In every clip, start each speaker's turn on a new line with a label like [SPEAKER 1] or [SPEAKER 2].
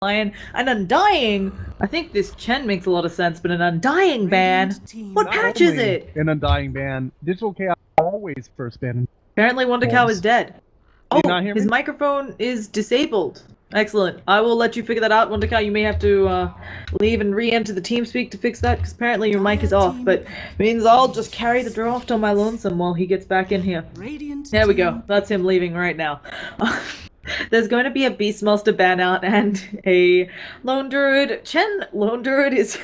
[SPEAKER 1] Lion. An Undying? I think this Chen makes a lot of sense, but an Undying ban? What patch is it?
[SPEAKER 2] An Undying ban. Digital Chaos always first ban.
[SPEAKER 1] Apparently Wonder Cow is dead.
[SPEAKER 2] Did you not hear
[SPEAKER 1] his
[SPEAKER 2] me?
[SPEAKER 1] microphone is disabled. Excellent. I will let you figure that out, Wonder Cow. You may have to leave and re-enter the TeamSpeak to fix that, because apparently your mic is off, but it means I'll just carry the draft on my lonesome while he gets back in here. There we go. That's him leaving right now. There's going to be a Beastmaster ban out and a Lone Druid. Chen Lone Druid is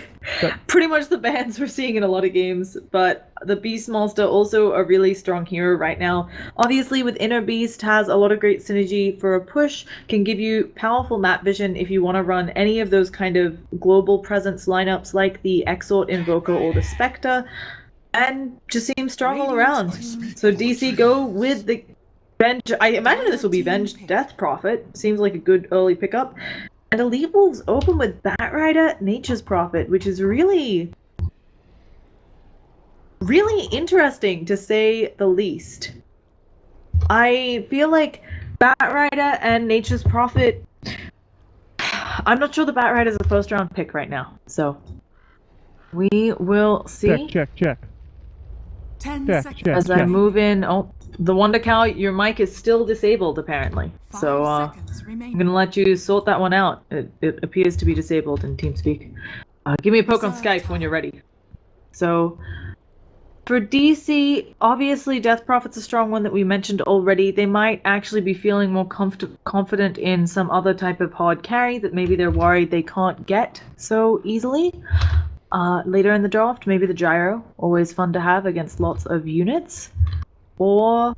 [SPEAKER 1] pretty much the bans we're seeing in a lot of games, but the Beastmaster also a really strong hero right now. Obviously with Inner Beast has a lot of great synergy for a push, can give you powerful map vision if you want to run any of those kind of global presence lineups like the Exort Invoker or the Spectre, and just seems strong all around. So DC go with the Venge. I imagine this will be Venge Death Prophet. Seems like a good early pickup. And EWolves open with Batrider Nature's Prophet, which is really interesting to say the least. I feel like Batrider and Nature's Prophet, I'm not sure the Batrider is a first round pick right now, so we will see.
[SPEAKER 2] Check.
[SPEAKER 3] 10 seconds.
[SPEAKER 1] As I move in, the Wonder Cow, your mic is still disabled apparently. So I'm gonna let you sort that one out. It appears to be disabled in TeamSpeak. Give me a poke on Skype when you're ready. So for DC, obviously Death Prophet's a strong one that we mentioned already. They might actually be feeling more confident in some other type of hard carry that maybe they're worried they can't get so easily. Later in the draft, maybe the Gyro, always fun to have against lots of units. Or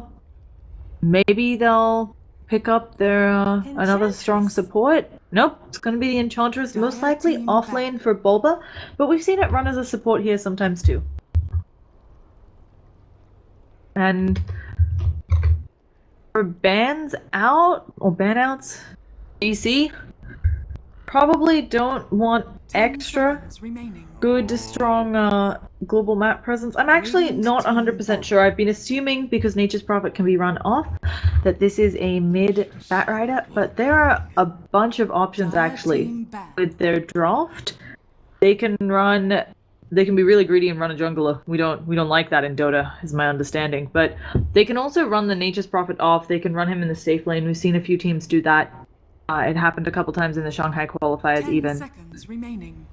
[SPEAKER 1] maybe they'll pick up their another strong support. Nope, it's going to be the Enchantress, most likely offlane for Bulba, but we've seen it run as a support here sometimes too. And for bans out, or ban outs, DC probably don't want extra good, strong global map presence. I'm actually not 100% sure. I've been assuming, because Nature's Prophet can be run off, that this is a mid Batrider, but there are a bunch of options actually with their draft. They can be really greedy and run a jungler. We don't like that in Dota, is my understanding. But they can also run the Nature's Prophet off. They can run him in the safe lane. We've seen a few teams do that. It happened a couple times in the Shanghai qualifiers even.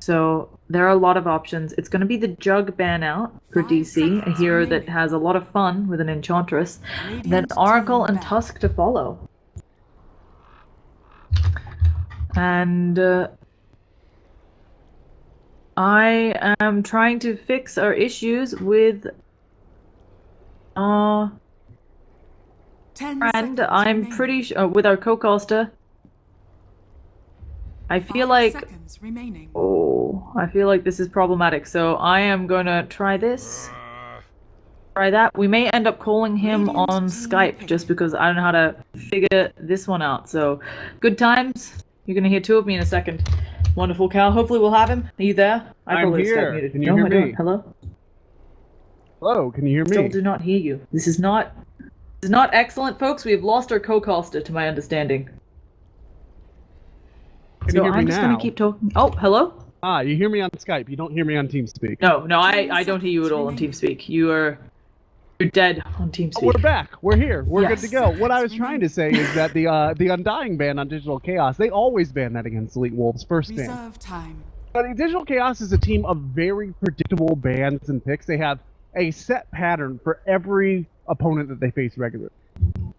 [SPEAKER 1] So there are a lot of options. It's going to be the Jug ban out for DC, a hero that has a lot of fun with an Enchantress. Then Oracle and Tusk to follow. And I am trying to fix our issues with friend. I'm pretty sure with our co-caster. I feel like I feel like this is problematic, so I am gonna try this. Try that. We may end up calling him on Skype just because I don't know how to figure this one out. So good times. You're gonna hear two of me in a second. Wonderful Cow. Hopefully we'll have him. Are you there?
[SPEAKER 2] I'm here. Can you hear me?
[SPEAKER 1] Hello?
[SPEAKER 2] Hello, can you hear me?
[SPEAKER 1] Still do not hear you. This is not excellent, folks. We have lost our co-caster, to my understanding.
[SPEAKER 2] Can you hear me
[SPEAKER 1] I'm just gonna keep talking. Oh, hello?
[SPEAKER 2] You hear me on Skype. You don't hear me on TeamSpeak.
[SPEAKER 1] No, I don't hear you at all on TeamSpeak. You're dead on TeamSpeak.
[SPEAKER 2] Oh, we're back. We're here. We're good to go. What I was trying to say is that the Undying ban on Digital Chaos, they always ban that against EWolves first ban. But Digital Chaos is a team of very predictable bans and picks. They have a set pattern for every opponent that they face regularly.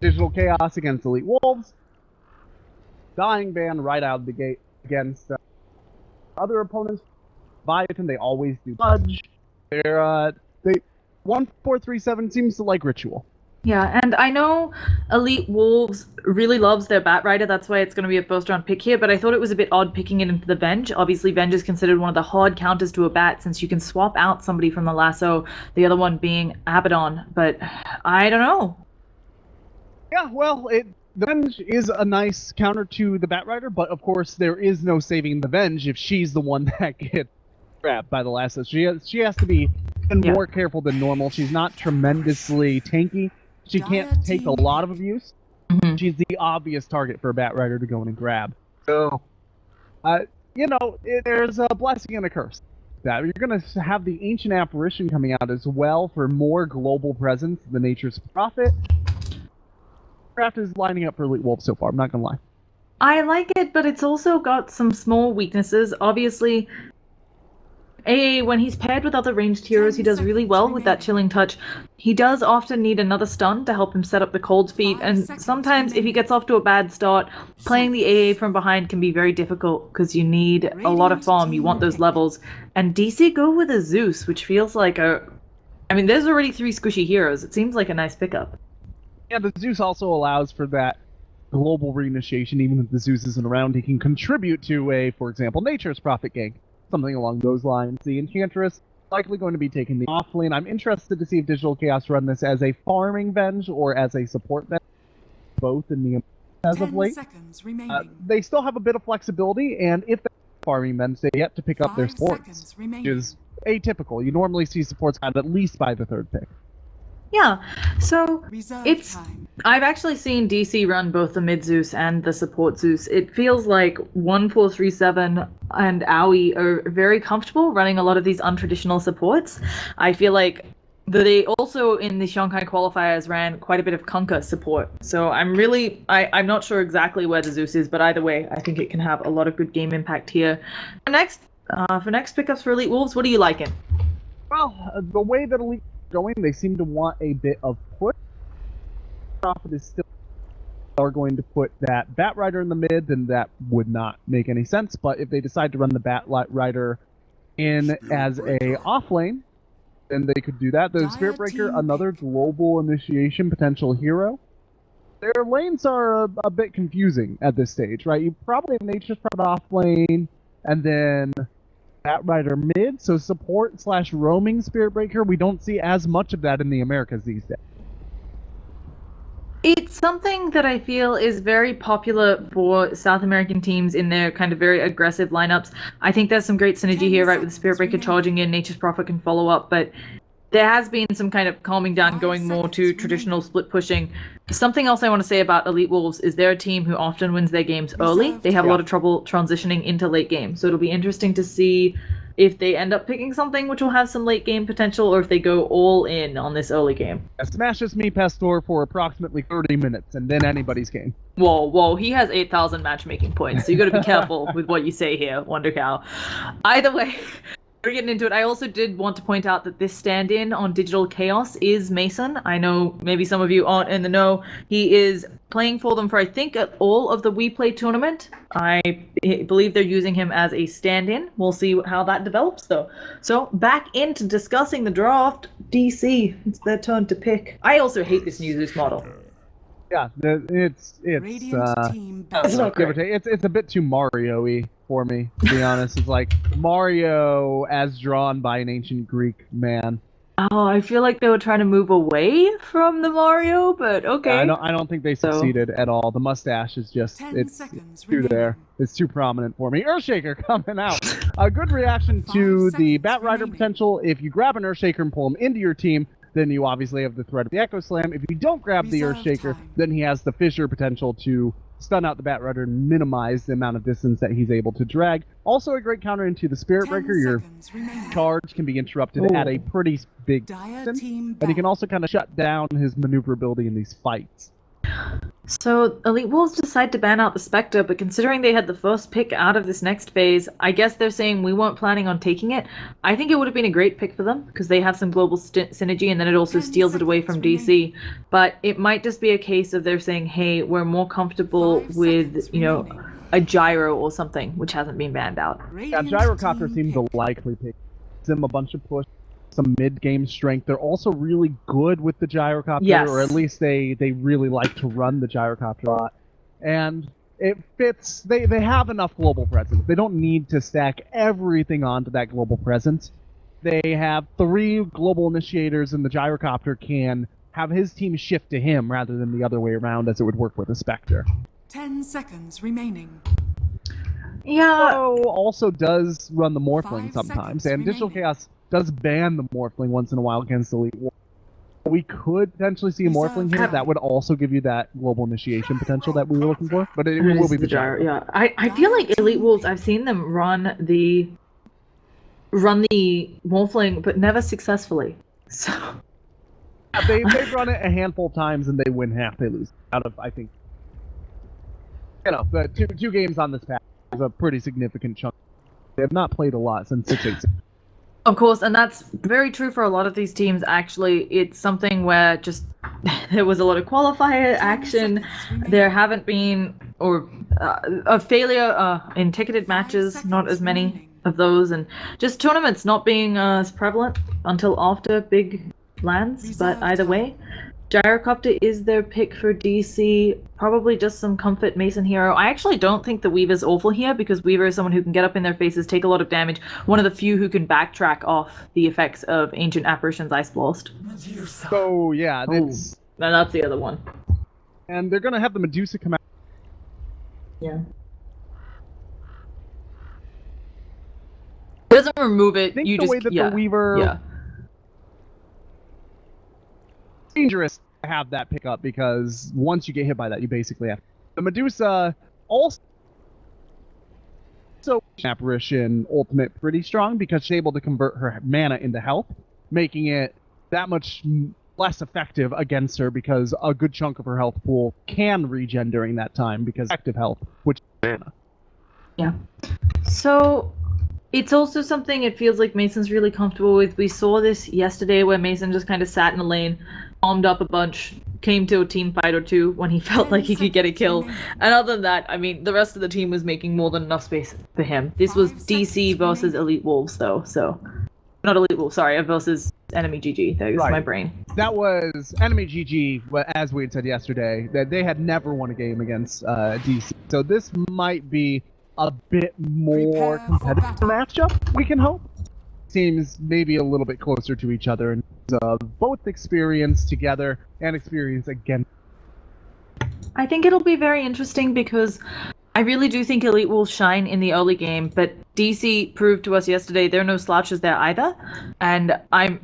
[SPEAKER 2] Digital Chaos against EWolves. Dying ban right out of the gate against other opponents. Viaton, they always do fudge. They're 1437 seems to like ritual.
[SPEAKER 1] Yeah, and I know EWolves really loves their Batrider, that's why it's going to be a first round pick here, but I thought it was a bit odd picking it into the Venge. Obviously, Venge is considered one of the hard counters to a Bat, since you can swap out somebody from the lasso, the other one being Abaddon, but I don't know.
[SPEAKER 2] Yeah, well, the Venge is a nice counter to the Batrider, but of course there is no saving the Venge if she's the one that gets grabbed by the lasso. She has to be even more careful than normal. She's not tremendously tanky. She can't take a lot of abuse. She's the obvious target for a Batrider to go in and grab. So There's a blessing and a curse. That you're going to have the Ancient Apparition coming out as well for more global presence than Nature's Prophet. Craft is lining up for Elite Wolves so far, I'm not going to lie.
[SPEAKER 1] I like it, but it's also got some small weaknesses. Obviously, AA, when he's paired with other ranged heroes, he does really well with that Chilling Touch. He does often need another stun to help him set up the Cold Feet, and sometimes if he gets off to a bad start, playing the AA from behind can be very difficult because you need a lot of farm, you want those levels. And DC go with a Zeus, which feels like I mean, there's already 3 squishy heroes. It seems like a nice pickup.
[SPEAKER 2] Yeah, the Zeus also allows for that global reinitiation. Even if the Zeus isn't around, he can contribute to for example, Nature's Prophet gank. Something along those lines. The Enchantress likely going to be taking the off lane. I'm interested to see if Digital Chaos run this as a farming Venge or as a support Venge. Both in the as of late. They still have a bit of flexibility, and if they're farming Venge, they yet to pick up their supports, which is atypical. You normally see supports at least by the 3rd pick.
[SPEAKER 1] Yeah, so I've actually seen DC run both the mid Zeus and the support Zeus. It feels like 1437 and Aoi are very comfortable running a lot of these untraditional supports. I feel like they also in the Shanghai qualifiers ran quite a bit of Kunkka support. So I'm not sure exactly where the Zeus is, but either way, I think it can have a lot of good game impact here. For next pickups for Elite Wolves, what are you liking?
[SPEAKER 2] Well, the way that Elite going, they seem to want a bit of push. Profit is still are going to put that Bat Rider in the mid, then that would not make any sense. But if they decide to run the Bat Rider in as a off lane, then they could do that. The Spirit Breaker, another global initiation potential hero. Their lanes are a bit confusing at this stage, right? You probably have Nature's Prophet off lane, and then Bat Rider mid, so support / roaming Spirit Breaker, we don't see as much of that in the Americas these days.
[SPEAKER 1] It's something that I feel is very popular for South American teams in their kind of very aggressive lineups. I think there's some great synergy here, right, with the Spirit Breaker charging in, Nature's Prophet can follow up, but there has been some kind of calming down, going more to traditional split pushing. Something else I want to say about Elite Wolves is they're a team who often wins their games early. They have a lot of trouble transitioning into late game. So it'll be interesting to see if they end up picking something which will have some late game potential, or if they go all in on this early game.
[SPEAKER 2] Smashes me Pastor for approximately 30 minutes, and then anybody's game.
[SPEAKER 1] Whoa, he has 8,000 matchmaking points, so you gotta be careful with what you say here, Wonder Cow. Either way, we're getting into it. I also did want to point out that this stand-in on Digital Chaos is Mason. I know maybe some of you aren't in the know. He is playing for them for, I think, all of the WePlay tournament. I believe they're using him as a stand-in. We'll see how that develops, though. So, back into discussing the draft. DC, it's their turn to pick. I also hate this new Zeus model.
[SPEAKER 2] Yeah, it's not great. It's a bit too Mario-y for me, to be honest. It's like Mario as drawn by an ancient Greek man.
[SPEAKER 1] Oh, I feel like they were trying to move away from the Mario, but okay.
[SPEAKER 2] Yeah, I don't think they succeeded at all. The mustache is just it's too there. It's too prominent for me. Earthshaker coming out. A good reaction to the Bat Rider potential. If you grab an Earthshaker and pull him into your team, then you obviously have the threat of the Echo Slam. If you don't grab the Earthshaker, then he has the Fissure potential to stun out the Bat Rider and minimize the amount of distance that he's able to drag. Also a great counter into the Spirit Breaker. Your charge can be interrupted at a pretty big distance, and he can also kind of shut down his maneuverability in these fights.
[SPEAKER 1] So, Elite Wolves decide to ban out the Spectre, but considering they had the first pick out of this next phase, I guess they're saying we weren't planning on taking it. I think it would have been a great pick for them, because they have some global synergy, and then it also steals it away from DC. But it might just be a case of they're saying, hey, we're more comfortable with, you know, a Gyro or something, which hasn't been banned out.
[SPEAKER 2] Yeah, Gyrocopter seems the likely pick. Gives them a bunch of push, some mid-game strength. They're also really good with the Gyrocopter,
[SPEAKER 1] yes.
[SPEAKER 2] Or at least they really like to run the Gyrocopter a lot. And it fits, they have enough global presence. They don't need to stack everything onto that global presence. They have 3 global initiators, and the Gyrocopter can have his team shift to him rather than the other way around, as it would work with a Spectre.
[SPEAKER 3] 10 seconds remaining.
[SPEAKER 1] Yeah.
[SPEAKER 2] Also does run the Morphling sometimes, and Digital Chaos does ban the Morphling once in a while against Elite Wolves. We could potentially see a Morphling here. That would also give you that global initiation potential that we were looking for. But it will be the gyro.
[SPEAKER 1] Yeah, I feel like EWolves, I've seen them run the Morphling, but never successfully. So
[SPEAKER 2] they've run it a handful of times and they win half, they lose. Out of, I think, the two games on this pack is a pretty significant chunk. They have not played a lot since 6-8.
[SPEAKER 1] Of course, and that's very true for a lot of these teams, actually. It's something where just there was a lot of qualifier action. There haven't been, or a failure in ticketed matches, not as many of those, and just tournaments not being as prevalent until after big lands. But either way, Gyrocopter is their pick for DC. Probably just some comfort Mason hero. I actually don't think the Weaver's awful here because Weaver is someone who can get up in their faces, take a lot of damage. One of the few who can backtrack off the effects of Ancient Apparition's Ice Blast.
[SPEAKER 2] So yeah,
[SPEAKER 1] that's the other one.
[SPEAKER 2] And they're gonna have the Medusa come out.
[SPEAKER 1] Yeah. It doesn't remove it.
[SPEAKER 2] I think the way that the Weaver.
[SPEAKER 1] Yeah.
[SPEAKER 2] Dangerous to have that pick up because once you get hit by that, you basically have the Medusa. Also, Apparition ultimate pretty strong because she's able to convert her mana into health, making it that much less effective against her because a good chunk of her health pool can regen during that time because active health, which is mana.
[SPEAKER 1] Yeah. So it's also something it feels like Mason's really comfortable with. We saw this yesterday where Mason just kind of sat in a lane, bombed up a bunch, came to a team fight or two when he felt like he could get a kill. And other than that, I mean, the rest of the team was making more than enough space for him. This was DC versus EWolves, though, so... Not EWolves, sorry, versus Enemy GG. That was my brain.
[SPEAKER 2] That was Enemy GG, as we had said yesterday, that they had never won a game against DC. So this might be a bit more competitive matchup, we can hope. Seems maybe a little bit closer to each other in terms of both experience together and experience against.
[SPEAKER 1] I think it'll be very interesting because I really do think Elite will shine in the early game, but DC proved to us yesterday there are no slouches there either, and I'm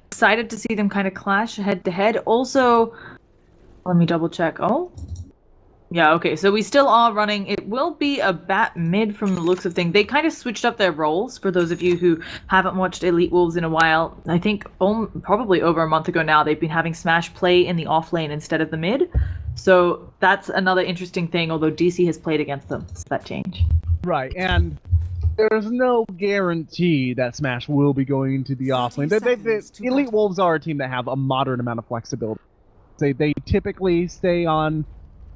[SPEAKER 1] excited to see them kind of clash head to head. Also, let me double check. Oh, yeah, okay, so we still are running. It will be a bat mid from the looks of things. They kind of switched up their roles for those of you who haven't watched EWolves in a while. I think probably over a month ago now, they've been having Smash play in the off lane instead of the mid. So that's another interesting thing, although DC has played against them. So that change.
[SPEAKER 2] Right, and there's no guarantee that Smash will be going into the off lane. EWolves are a team that have a moderate amount of flexibility. They typically stay on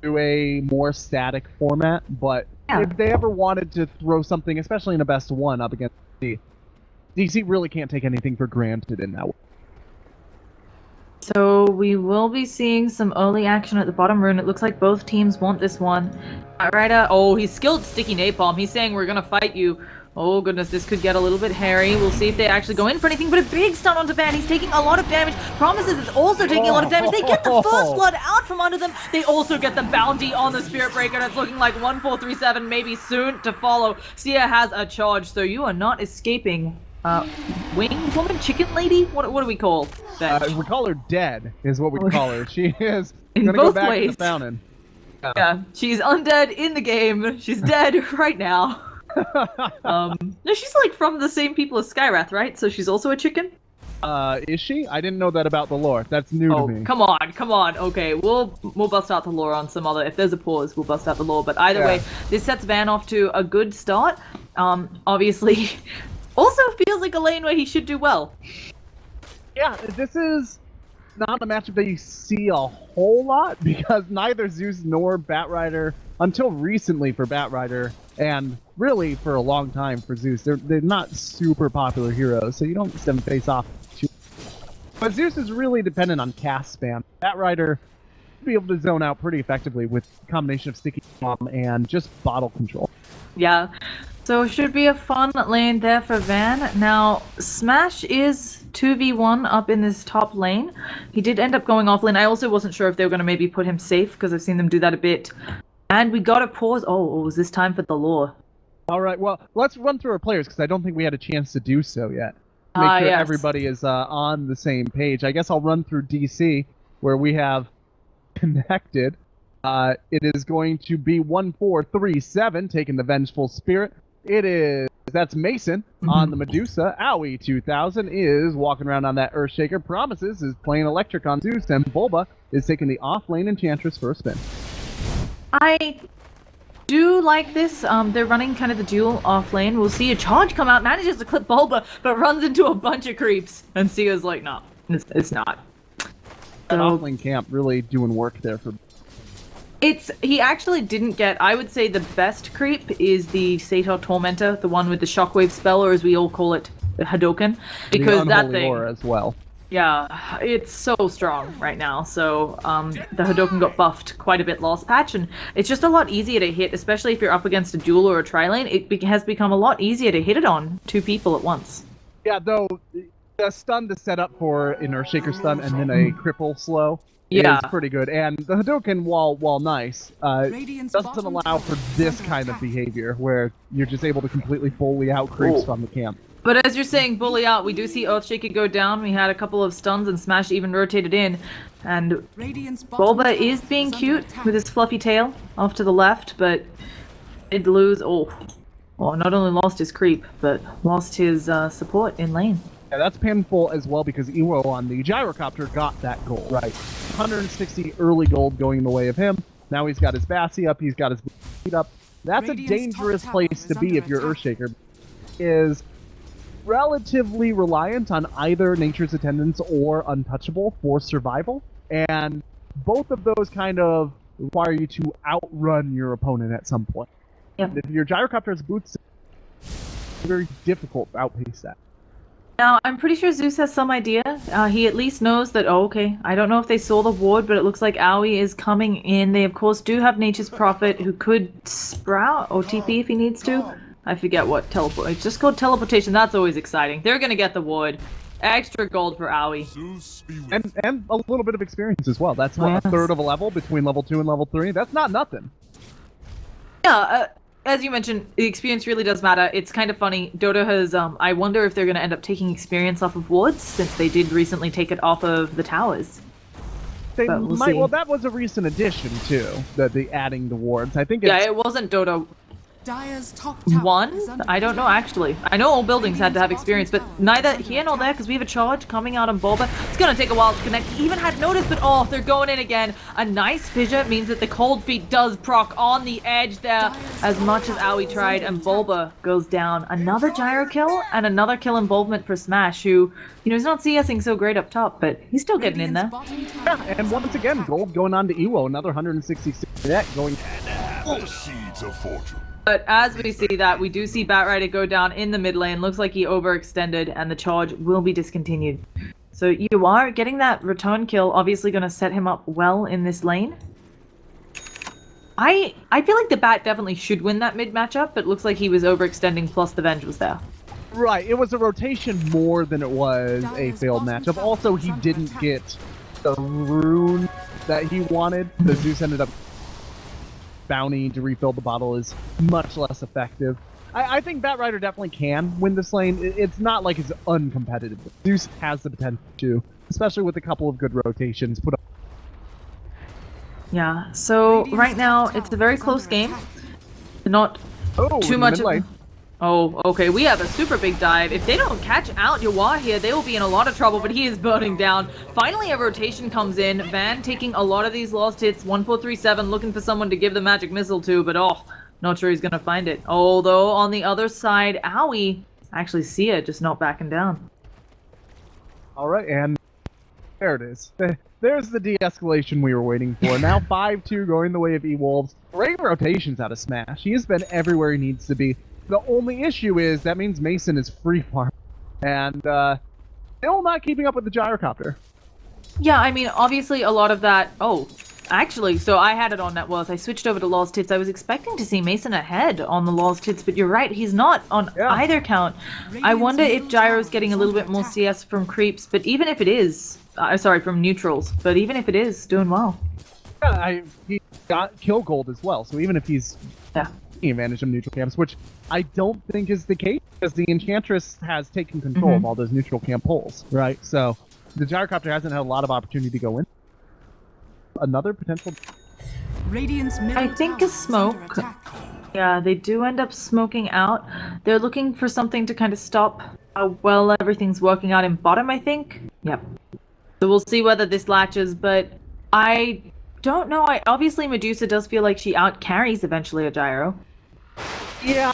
[SPEAKER 2] to a more static format, but if they ever wanted to throw something, especially in a best of one up against DC really can't take anything for granted in that way.
[SPEAKER 1] So we will be seeing some early action at the bottom rune. It looks like both teams want this one. Ryder, oh, he's skilled Sticky Napalm. He's saying we're gonna fight you. Oh goodness, this could get a little bit hairy. We'll see if they actually go in for anything, but a big stun onto Van. He's taking a lot of damage. Promises is also taking a lot of damage. They get the first blood out from under them. They also get the bounty on the Spirit Breaker. And it's looking like 1437 maybe soon to follow. Sia has a charge, so you are not escaping. Winged woman? Chicken lady? What do we call that?
[SPEAKER 2] We call her dead, is what we call her. She is
[SPEAKER 1] in
[SPEAKER 2] gonna
[SPEAKER 1] both
[SPEAKER 2] go back
[SPEAKER 1] ways.
[SPEAKER 2] to the fountain.
[SPEAKER 1] Yeah, she's undead in the game. She's dead right now. No, she's like from the same people as Skyrath, right? So she's also a chicken?
[SPEAKER 2] Is she? I didn't know that about the lore. That's new to me.
[SPEAKER 1] Come on. Okay, we'll bust out the lore on some other. If there's a pause, we'll bust out the lore. But either way, this sets Van off to a good start. Obviously, also feels like a lane where he should do well.
[SPEAKER 2] Yeah, this is not a matchup that you see a whole lot because neither Zeus nor Batrider, until recently for Batrider, and really for a long time for Zeus, they're not super popular heroes, so you don't see them face off too. But Zeus is really dependent on cast spam. Batrider will be able to zone out pretty effectively with a combination of Sticky Bomb and just bottle control.
[SPEAKER 1] Yeah, so it should be a fun lane there for Van. Now, Smash is 2v1 up in this top lane. He did end up going off lane. I also wasn't sure if they were going to maybe put him safe because I've seen them do that a bit. And we got a pause. Oh, was this time for the lore?
[SPEAKER 2] All right, well, let's run through our players because I don't think we had a chance to do so yet. Make sure
[SPEAKER 1] yes.
[SPEAKER 2] everybody is on the same page. I guess I'll run through DC, where we have connected. It is going to be 1437, taking the Vengeful Spirit. That's Mason on the Medusa. Owie 2000 is walking around on that Earthshaker. Promises is playing Electric on Zeus, and Bulba is taking the off-lane Enchantress for a spin.
[SPEAKER 1] I do like this. They're running kind of the dual off lane. We'll see a charge come out, manages to clip Bulba, but runs into a bunch of creeps. And Sia's like, no, it's not.
[SPEAKER 2] That off-lane camp really doing work there for...
[SPEAKER 1] He actually didn't get, I would say the best creep is the Sator Tormentor, the one with the Shockwave spell, or as we all call it, the Hadoken. Because that thing...
[SPEAKER 2] Aura as well.
[SPEAKER 1] Yeah, it's so strong right now. So the Hadoken got buffed quite a bit last patch, and it's just a lot easier to hit, especially if you're up against a duel or a tri-lane. It has become a lot easier to hit it on 2 people at once.
[SPEAKER 2] Yeah, though, the stun to set up for an Earthshaker stun and then a cripple slow is pretty good. And the Hadoken, while nice, doesn't allow for this kind of behavior, where you're just able to completely bully out creeps from the camp.
[SPEAKER 1] But as you're saying, bully out, we do see Earthshaker go down. We had a couple of stuns and Smash even rotated in. And Bulba is being cute with his fluffy tail off to the left, but did lose... Well, not only lost his creep, but lost his support in lane.
[SPEAKER 2] Yeah, that's painful as well because Ewo on the Gyrocopter got that gold. Right. 160 early gold going the way of him. Now he's got his Bassi up, he's got his feet up. That's a dangerous place to be if your Earthshaker is relatively reliant on either Nature's Attendants or Untouchable for survival, and both of those kind of require you to outrun your opponent at some point.
[SPEAKER 1] Yep.
[SPEAKER 2] If your Gyrocopter has boots, it's very difficult to outpace that.
[SPEAKER 1] Now, I'm pretty sure Zeus has some idea. He at least knows that, I don't know if they saw the ward, but it looks like Owie is coming in. They, of course, do have Nature's Prophet, who could sprout or TP if he needs to. I forget what teleport. It's just called teleportation. That's always exciting. They're gonna get the ward. Extra gold for Owie.
[SPEAKER 2] And a little bit of experience as well. That's a third of a level between level 2 and level 3. That's not nothing.
[SPEAKER 1] Yeah, as you mentioned, the experience really does matter. It's kind of funny. Dota has, I wonder if they're gonna end up taking experience off of wards, since they did recently take it off of the towers.
[SPEAKER 2] They might, well, that was a recent addition, too, the adding the wards. I think
[SPEAKER 1] it wasn't Dota 1? I don't know, actually. I know all buildings had to have experience, but neither here nor there, because we have a charge coming out on Bulba. It's going to take a while to connect. He even had noticed, but they're going in again. A nice fissure means that the Cold Feet does proc on the edge there, as much as Owie tried, and Bulba goes down. Another gyro kill, and another kill involvement for Smash, who, is not CSing so great up top, but he's still getting in there.
[SPEAKER 2] Yeah, and once again, gold going on to Ewo, another 166 net going...
[SPEAKER 4] The seeds of fortune.
[SPEAKER 1] But as we see that, we do see Batrider go down in the mid lane. Looks like he overextended, and the charge will be discontinued. So you are getting that return kill, obviously going to set him up well in this lane. I feel like the Bat definitely should win that mid matchup, but looks like he was overextending, plus the Venge was there.
[SPEAKER 2] Right, it was a rotation more than it was a failed matchup. Also, he didn't get the rune that he wanted. The Zeus ended up... bounty to refill the bottle is much less effective. I think Batrider definitely can win this lane. It's not like it's uncompetitive. Zeus has the potential to, especially with a couple of good rotations.
[SPEAKER 1] Yeah, so right now it's a very close game. Not too much of... Oh, okay, we have a super big dive. If they don't catch out Yawar here, they will be in a lot of trouble, but he is burning down. Finally, a rotation comes in. Van taking a lot of these lost hits. 1437 looking for someone to give the magic missile to, but not sure he's going to find it. Although, on the other side, Owie, actually Sia just not backing down.
[SPEAKER 2] All right, and there it is. There's the de-escalation we were waiting for. Now 5-2 going the way of EWolves. Great rotations out of Smash. He has been everywhere he needs to be. The only issue is that means Mason is free farm, and still not keeping up with the Gyrocopter.
[SPEAKER 1] Yeah, I mean, obviously a lot of that... actually, so I had it on net worth. I switched over to Lost Hits. I was expecting to see Mason ahead on the Lost Hits, but you're right, he's not on either count. I wonder if Gyro's getting a little bit more CS from creeps, but even if it is... from neutrals, but even if it is, doing well.
[SPEAKER 2] Yeah, he got kill gold as well, so even if he's... advantage of neutral camps, which I don't think is the case because the Enchantress has taken control of all those neutral camp pulls, right? So the Gyrocopter hasn't had a lot of opportunity to go in. Another potential.
[SPEAKER 3] Radiant's middle
[SPEAKER 1] I think
[SPEAKER 3] tower
[SPEAKER 1] a
[SPEAKER 3] is
[SPEAKER 1] smoke.
[SPEAKER 3] under attack.
[SPEAKER 1] Yeah, they do end up smoking out. They're looking for something to kind of stop how well everything's working out in bottom, I think. Yep. So we'll see whether this latches, but I don't know. Obviously Medusa does feel like she out carries eventually a Gyro.
[SPEAKER 2] Yeah,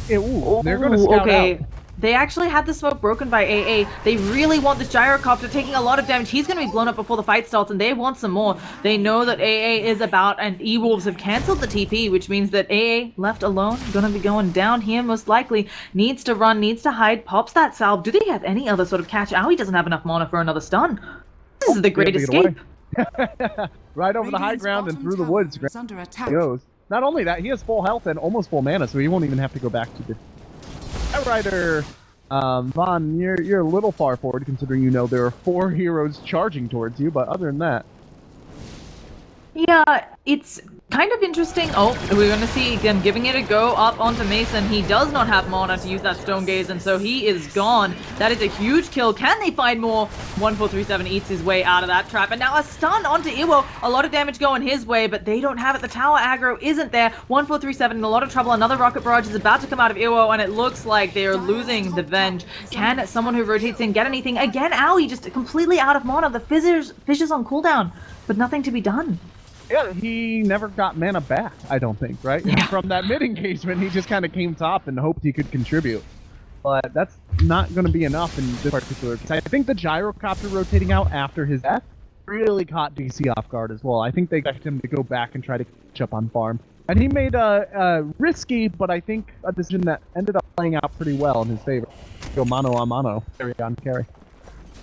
[SPEAKER 2] they're going to scout out.
[SPEAKER 1] They actually had the smoke broken by AA. They really want this Gyrocopter taking a lot of damage. He's going to be blown up before the fight starts, and they want some more. They know that AA is about, and EWolves have cancelled the TP, which means that AA, left alone, going to be going down here most likely. Needs to run, needs to hide, pops that salve. Do they have any other sort of catch? He doesn't have enough mana for another stun. This is the great escape.
[SPEAKER 2] Right over the high ground and through the woods.
[SPEAKER 3] Under attack.
[SPEAKER 2] Goes. Not only that, he has full health and almost full mana, so he won't even have to go back to the Rider. Vaughn, you're a little far forward considering you know there are 4 heroes charging towards you, but other than that.
[SPEAKER 1] Yeah, it's kind of interesting. Oh, we're going to see them giving it a go up onto Mason. He does not have mana to use that Stone Gaze, and so he is gone. That is a huge kill. Can they find more? 1437 eats his way out of that trap, and now a stun onto Iwo. A lot of damage going his way, but they don't have it. The tower aggro isn't there. 1437 in a lot of trouble. Another rocket barrage is about to come out of Iwo, and it looks like they are losing the Venge. Can someone who rotates in get anything? Again, Owie just completely out of mana. The Fissures on cooldown, but nothing to be done.
[SPEAKER 2] Yeah, he never got mana back, I don't think, right?
[SPEAKER 1] Yeah.
[SPEAKER 2] From that mid-engagement, he just kind of came top and hoped he could contribute. But that's not going to be enough in this particular case. I think the Gyrocopter rotating out after his death really caught DC off guard as well. I think they expected him to go back and try to catch up on farm. And he made a risky, but I think a decision that ended up playing out pretty well in his favor. Go mano a mano, carry on carry.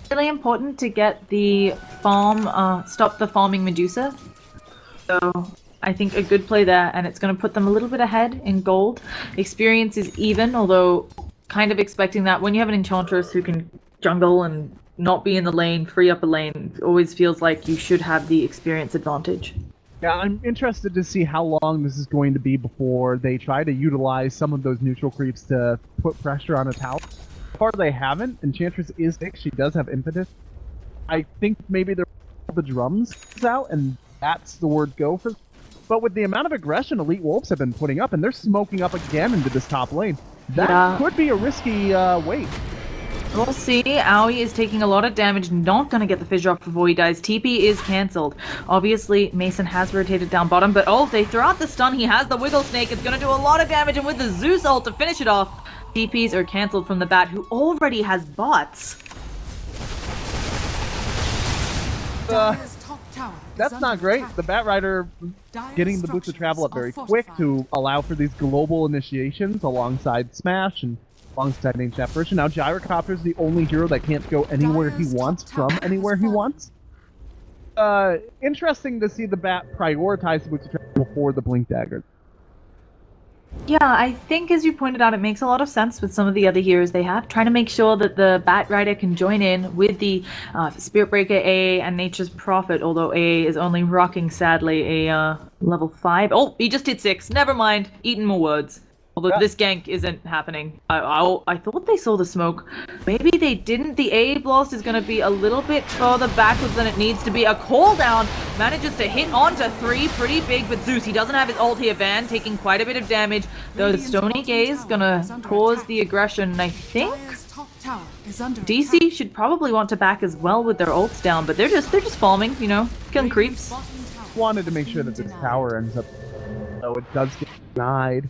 [SPEAKER 1] Really important to get the farm, stop the farming Medusa. So I think a good play there, and it's going to put them a little bit ahead in gold. Experience is even, although kind of expecting that when you have an Enchantress who can jungle and not be in the lane, free up a lane, it always feels like you should have the experience advantage.
[SPEAKER 2] Yeah, I'm interested to see how long this is going to be before they try to utilize some of those neutral creeps to put pressure on a tower. So far they haven't. Enchantress is sick. She does have impetus. I think maybe they're the drums out, and that's the word go for. But with the amount of aggression EWolves have been putting up, and they're smoking up again into this top lane, that could be a risky wait.
[SPEAKER 1] We'll see. Owie is taking a lot of damage, not going to get the fissure off before he dies. TP is cancelled. Obviously, Mason has rotated down bottom, but they throw out the stun. He has the Wiggle Snake. It's going to do a lot of damage, and with the Zeus ult to finish it off, TPs are cancelled from the Bat, who already has bots.
[SPEAKER 2] That's not great. The Bat Rider getting the boost to travel up very quick to allow for these global initiations alongside Smash and alongside Ancient Apparition. Now Gyrocopter's the only hero that can't go anywhere he wants from anywhere he wants. Interesting to see the Bat prioritize the boost to travel before the Blink Dagger.
[SPEAKER 1] Yeah, I think as you pointed out, it makes a lot of sense with some of the other heroes they have, trying to make sure that the Bat Rider can join in with the Spirit Breaker AA and Nature's Prophet, although AA is only rocking, sadly, a level 5. Oh, he just hit 6. Never mind. Eating more words. Although this gank isn't happening. I thought they saw the smoke. Maybe they didn't. The AA blast is going to be a little bit further backwards than it needs to be. A call down manages to hit onto 3 pretty big, but Zeus, he doesn't have his ult here. Van taking quite a bit of damage. Though the Stony Gaze going to cause the aggression, I think. DC should probably want to back as well with their ults down, but they're just farming, you know, killing creeps.
[SPEAKER 2] Wanted to make sure that this tower ends up, so it does get denied.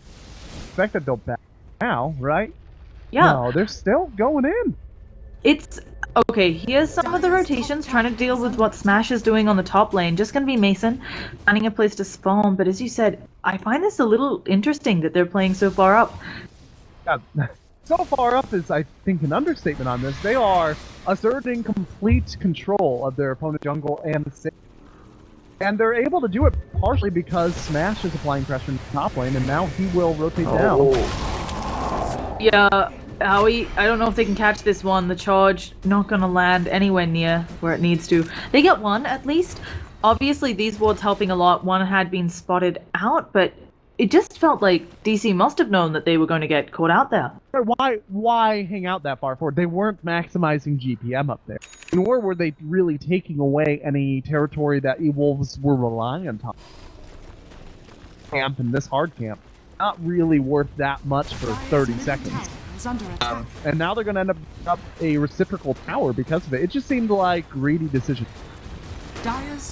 [SPEAKER 2] Expected they'll back now, right?
[SPEAKER 1] Yeah.
[SPEAKER 2] No, they're still going in.
[SPEAKER 1] It's okay. Here's some of the rotations trying to deal with what Smash is doing on the top lane. Just gonna be Mason finding a place to spawn. But as you said, I find this a little interesting that they're playing so far up.
[SPEAKER 2] So far up is, I think, an understatement on this. They are asserting complete control of their opponent jungle and the city. And they're able to do it partially because Smash is applying pressure in the top lane, and now he will rotate down.
[SPEAKER 1] Yeah, Howie, I don't know if they can catch this one. The charge not going to land anywhere near where it needs to. They get one, at least. Obviously, these wards helping a lot. One had been spotted out, but it just felt like DC must have known that they were going to get caught out there.
[SPEAKER 2] Why hang out that far forward? They weren't maximizing GPM up there. Nor were they really taking away any territory that EWolves were reliant on. Camp and this hard camp. Not really worth that much for 30 seconds. And now they're going to end up a reciprocal tower because of it. It just seemed like greedy decision.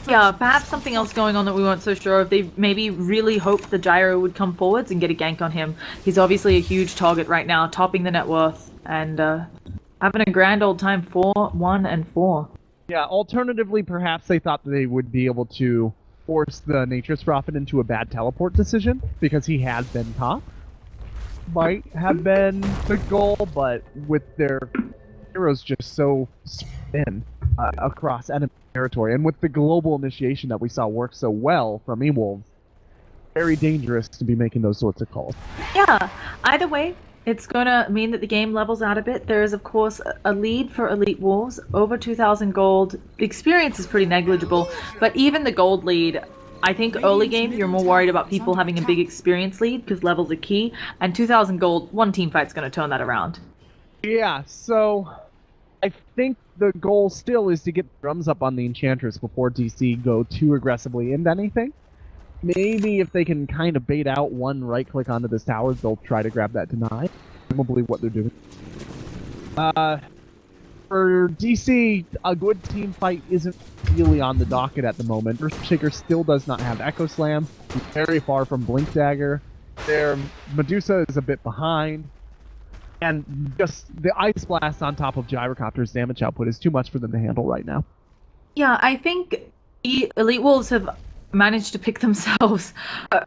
[SPEAKER 1] Yeah, perhaps something else going on that we weren't so sure of. They maybe really hoped the Gyro would come forwards and get a gank on him. He's obviously a huge target right now, topping the net worth, and having a grand old time 4-1 and 4.
[SPEAKER 2] Yeah, alternatively, perhaps they thought that they would be able to force the Nature's Prophet into a bad teleport decision, because he had been top. Might have been the goal, but with their heroes just so spin across enemy territory, and with the global initiation that we saw work so well from EWolves, very dangerous to be making those sorts of calls.
[SPEAKER 1] Yeah, either way, it's going to mean that the game levels out a bit. There is, of course, a lead for Elite Wolves, over 2,000 gold. The experience is pretty negligible, but even the gold lead, I think early game you're more worried about people having a big experience lead because levels are key, and 2,000 gold, one team fight's going to turn that around.
[SPEAKER 2] Yeah, so I think the goal still is to get drums up on the Enchantress before DC go too aggressively into anything. Maybe if they can kind of bait out one right click onto this tower, they'll try to grab that deny. Probably what they're doing. For DC, a good team fight isn't really on the docket at the moment. Earthshaker still does not have Echo Slam. He's very far from Blink Dagger. Their Medusa is a bit behind. And just the Ice Blast on top of Gyrocopter's damage output is too much for them to handle right now.
[SPEAKER 1] Yeah, I think the Elite Wolves have managed to pick themselves a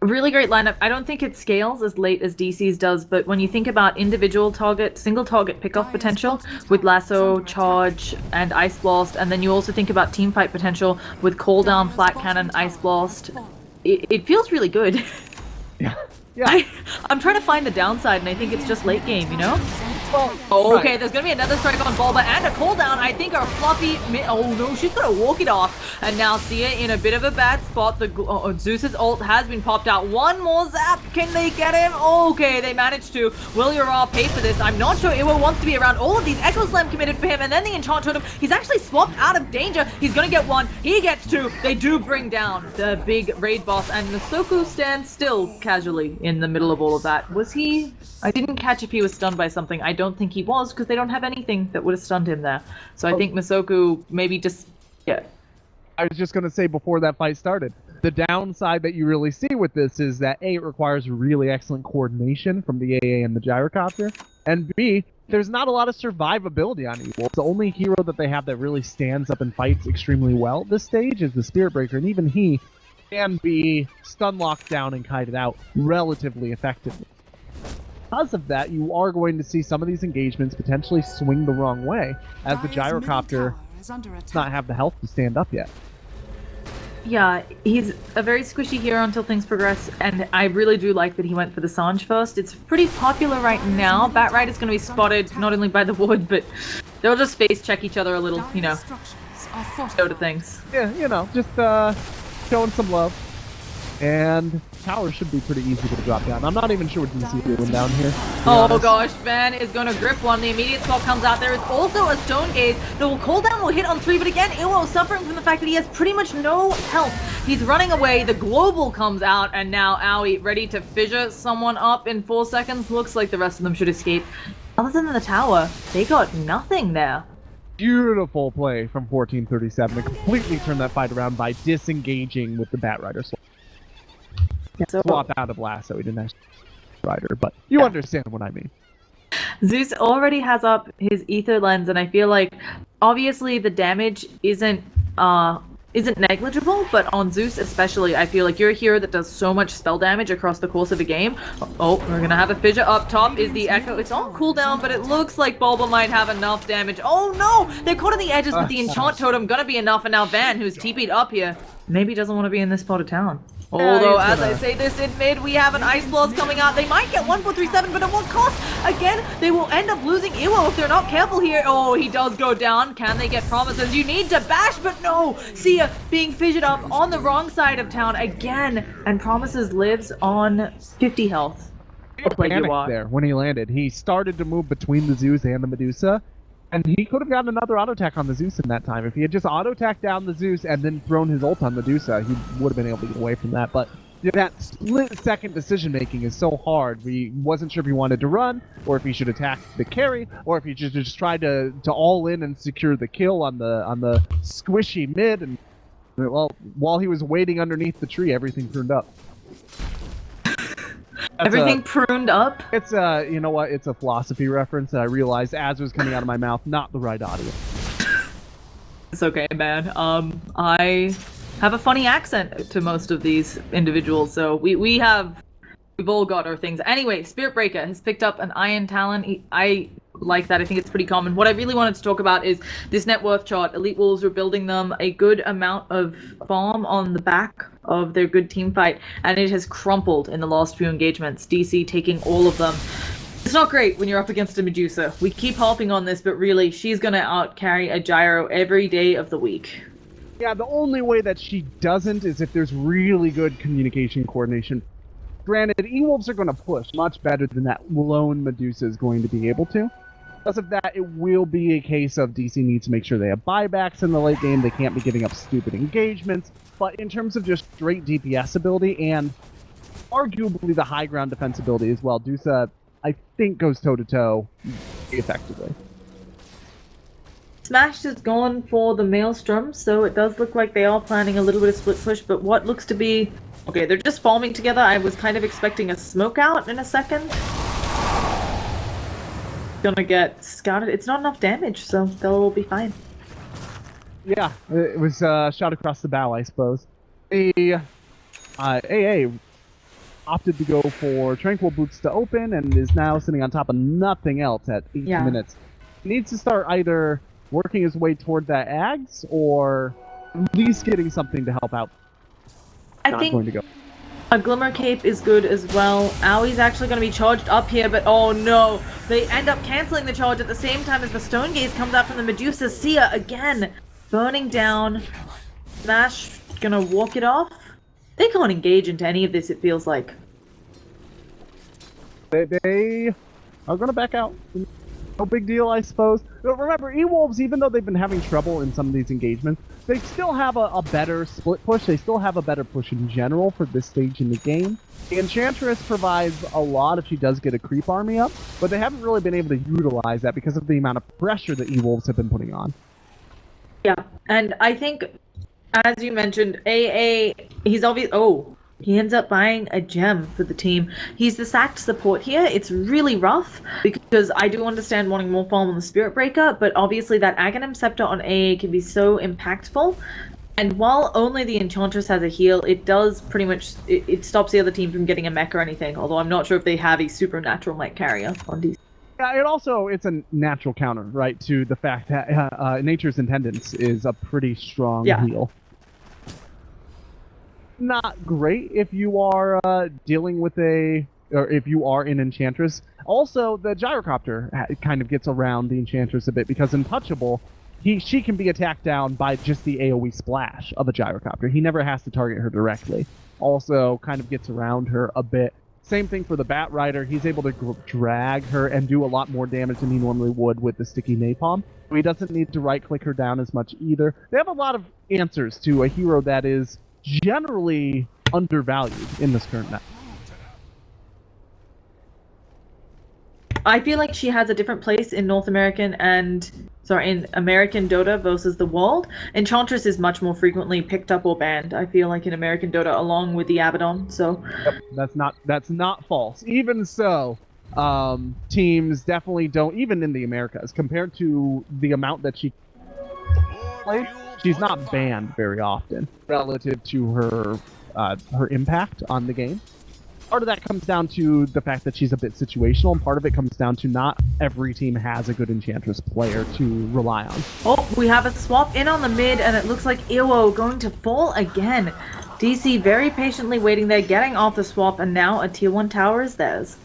[SPEAKER 1] really great lineup. I don't think it scales as late as DC's does, but when you think about individual target, single target pickoff potential with Lasso, Charge, and Ice Blast, and then you also think about team fight potential with Call Down, Flat Cannon, Ice Blast, it feels really good.
[SPEAKER 2] Yeah. Yeah.
[SPEAKER 1] I'm trying to find the downside, and I think it's just late game, you know?
[SPEAKER 2] Well,
[SPEAKER 1] okay, there's gonna be another strike on Bulba and a cooldown. I think our fluffy oh no, she's gonna walk it off. And now Sia in a bit of a bad spot. The Zeus's ult has been popped out. One more zap. Can they get him? Okay, they managed to. Will Yura pay for this? I'm not sure Iwo wants to be around all of these. Echo Slam committed for him, and then the Enchant Totem. He's actually swapped out of danger. He's gonna get one. He gets two. They do bring down the big raid boss, and Masoku stands still casually in the middle of all of that. Was he? I didn't catch if he was stunned by something. I don't think he was, because they don't have anything that would have stunned him there. So I think Masoku maybe just, yeah.
[SPEAKER 2] I was just going to say before that fight started, the downside that you really see with this is that A, it requires really excellent coordination from the AA and the Gyrocopter, and B, there's not a lot of survivability on EWolves. The only hero that they have that really stands up and fights extremely well at this stage is the Spirit Breaker, and even he can be stun locked down and kited out relatively effectively. Because of that, you are going to see some of these engagements potentially swing the wrong way, as the Gyrocopter does not have the health to stand up yet.
[SPEAKER 1] Yeah, he's a very squishy hero until things progress, and I really do like that he went for the Sange first. It's pretty popular right now. Batrider's going to be spotted not only by the wood, but they'll just face check each other a little, you know, Dota things.
[SPEAKER 2] Yeah, you know, just showing some love. And tower should be pretty easy to drop down. I'm not even sure what DC is doing down here.
[SPEAKER 1] Oh gosh, Van is going to grip one. The immediate spot comes out. There is also a Stone Gaze. The cooldown will hit on 3, but again, Iwo is suffering from the fact that he has pretty much no health. He's running away. The global comes out, and now Owie ready to fissure someone up in 4 seconds. Looks like the rest of them should escape. Other than the tower, they got nothing there.
[SPEAKER 2] Beautiful play from 1437 to completely turn that fight around by disengaging with the Batrider swap. Swap out of Lasso, he didn't actually Rider, but you understand what I mean.
[SPEAKER 1] Zeus already has up his Ether Lens, and I feel like obviously the damage isn't negligible, but on Zeus especially, I feel like you're a hero that does so much spell damage across the course of a game. Oh, we're gonna have a fissure up top. Is the Echo? It's on cooldown, but it looks like Bulba might have enough damage. Oh no! They're caught on the edges with the Enchant Totem. Gonna be enough, and now Van, who's TP'd up here, maybe doesn't want to be in this part of town. Although,
[SPEAKER 2] he's
[SPEAKER 1] as
[SPEAKER 2] gonna-
[SPEAKER 1] I say this in mid, we have an Ice Blast coming out. They might get 1437, but at what cost? Again, they will end up losing EWolves if they're not careful here. Oh, he does go down. Can they get promises? You need to bash, but no! Sia being fissured up on the wrong side of town again, and Promises lives on 50 health.
[SPEAKER 2] He panicked there when he landed. He started to move between the Zeus and the Medusa, and he could have gotten another auto attack on the Zeus in that time. If he had just auto attacked down the Zeus and then thrown his ult on Medusa, he would have been able to get away from that. But that split-second decision-making is so hard. We wasn't sure if he wanted to run, or if he should attack the carry, or if he should just try to all in and secure the kill on the squishy mid. And well, while he was waiting underneath the tree, everything turned up.
[SPEAKER 1] Everything pruned up?
[SPEAKER 2] It's you know what? It's a philosophy reference that I realized as it was coming out of my mouth, not the right audio.
[SPEAKER 1] It's okay, man. I have a funny accent to most of these individuals, so we've all got our things. Anyway, Spirit Breaker has picked up an Iron Talon. I like that. I think it's pretty common. What I really wanted to talk about is this net worth chart. EWolves were building them a good amount of farm on the back of their good team fight, and it has crumpled in the last few engagements. DC taking all of them. It's not great when you're up against a Medusa. We keep harping on this, but really, she's gonna outcarry a Gyro every day of the week.
[SPEAKER 2] Yeah, the only way that she doesn't is if there's really good communication coordination. Granted, EWolves are going to push much better than that lone Medusa is going to be able to. Because of that, it will be a case of DC needs to make sure they have buybacks in the late game. They can't be giving up stupid engagements. But in terms of just straight DPS ability and arguably the high ground defense ability as well, Dusa, I think, goes toe-to-toe effectively.
[SPEAKER 1] Smash is gone for the Maelstrom, so it does look like they are planning a little bit of split push, but what looks to be... Okay, they're just farming together. I was kind of expecting a smoke out in a second. Gonna get scouted. It's not enough damage, so they'll be fine.
[SPEAKER 2] Yeah, it was shot across the bow, I suppose. AA opted to go for Tranquil Boots to open and is now sitting on top of nothing else at 8 minutes. He needs to start either working his way toward that Ags or at least getting something to help out.
[SPEAKER 1] I think a Glimmer Cape is good as well. Aui's actually going to be charged up here, but oh no. They end up cancelling the charge at the same time as the Stone Gaze comes out from the Medusa. Sia again burning down. Smash gonna walk it off. They can't engage into any of this, it feels like.
[SPEAKER 2] They are going to back out. No big deal, I suppose. But remember, EWolves, even though they've been having trouble in some of these engagements, they still have a better split push. They still have a better push in general for this stage in the game. The Enchantress provides a lot if she does get a creep army up, but they haven't really been able to utilize that because of the amount of pressure that EWolves have been putting on.
[SPEAKER 1] Yeah, and I think, as you mentioned, AA, he's obvious. Oh, he ends up buying a gem for the team. He's the sacked support here. It's really rough because I do understand wanting more farm on the Spirit Breaker, but obviously that Aghanim Scepter on AA can be so impactful. And while only the Enchantress has a heal, it does pretty much, it stops the other team from getting a mech or anything, although I'm not sure if they have a supernatural mech carrier on DC.
[SPEAKER 2] Yeah, it's a natural counter, right, to the fact that Nature's Intendance is a pretty strong heal. Not great if you are dealing with or if you are an Enchantress. Also, the Gyrocopter kind of gets around the Enchantress a bit because Untouchable, she can be attacked down by just the AoE splash of a Gyrocopter. He never has to target her directly. Also, kind of gets around her a bit. Same thing for the Bat Rider. He's able to drag her and do a lot more damage than he normally would with the sticky napalm. He doesn't need to right-click her down as much either. They have a lot of answers to a hero that is generally undervalued in this current map.
[SPEAKER 1] I feel like she has a different place in American Dota versus the world. Enchantress is much more frequently picked up or banned, I feel like, in American Dota, along with the Abaddon, so...
[SPEAKER 2] Yep, that's not false. Even so, teams definitely don't, even in the Americas, compared to the amount that she played, she's not banned very often relative to her impact on the game. Part of that comes down to the fact that she's a bit situational, and part of it comes down to not every team has a good Enchantress player to rely on.
[SPEAKER 1] Oh, we have a swap in on the mid, and it looks like Iwo going to fall again. DC very patiently waiting there, getting off the swap, and now a tier 1 tower is theirs.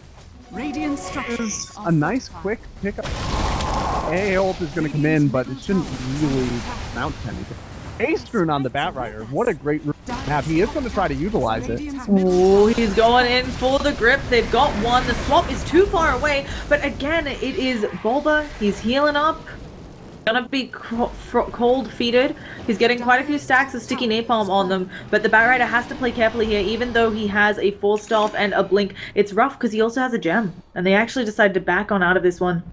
[SPEAKER 3] Radiant
[SPEAKER 2] This
[SPEAKER 3] structures
[SPEAKER 2] is a nice quick pickup. AA ult is going to come in, but it shouldn't really amount to anything. Ace rune on the Batrider. What a great rune to have. He is going to try to utilize it.
[SPEAKER 1] Oh, he's going in for the grip. They've got one. The swap is too far away, but again, it is Bulba. He's healing up. Gonna be cold feeded. He's getting quite a few stacks of sticky napalm on them, but the Batrider has to play carefully here, even though he has a 4-staff and a blink. It's rough because he also has a gem, and they actually decided to back on out of this one.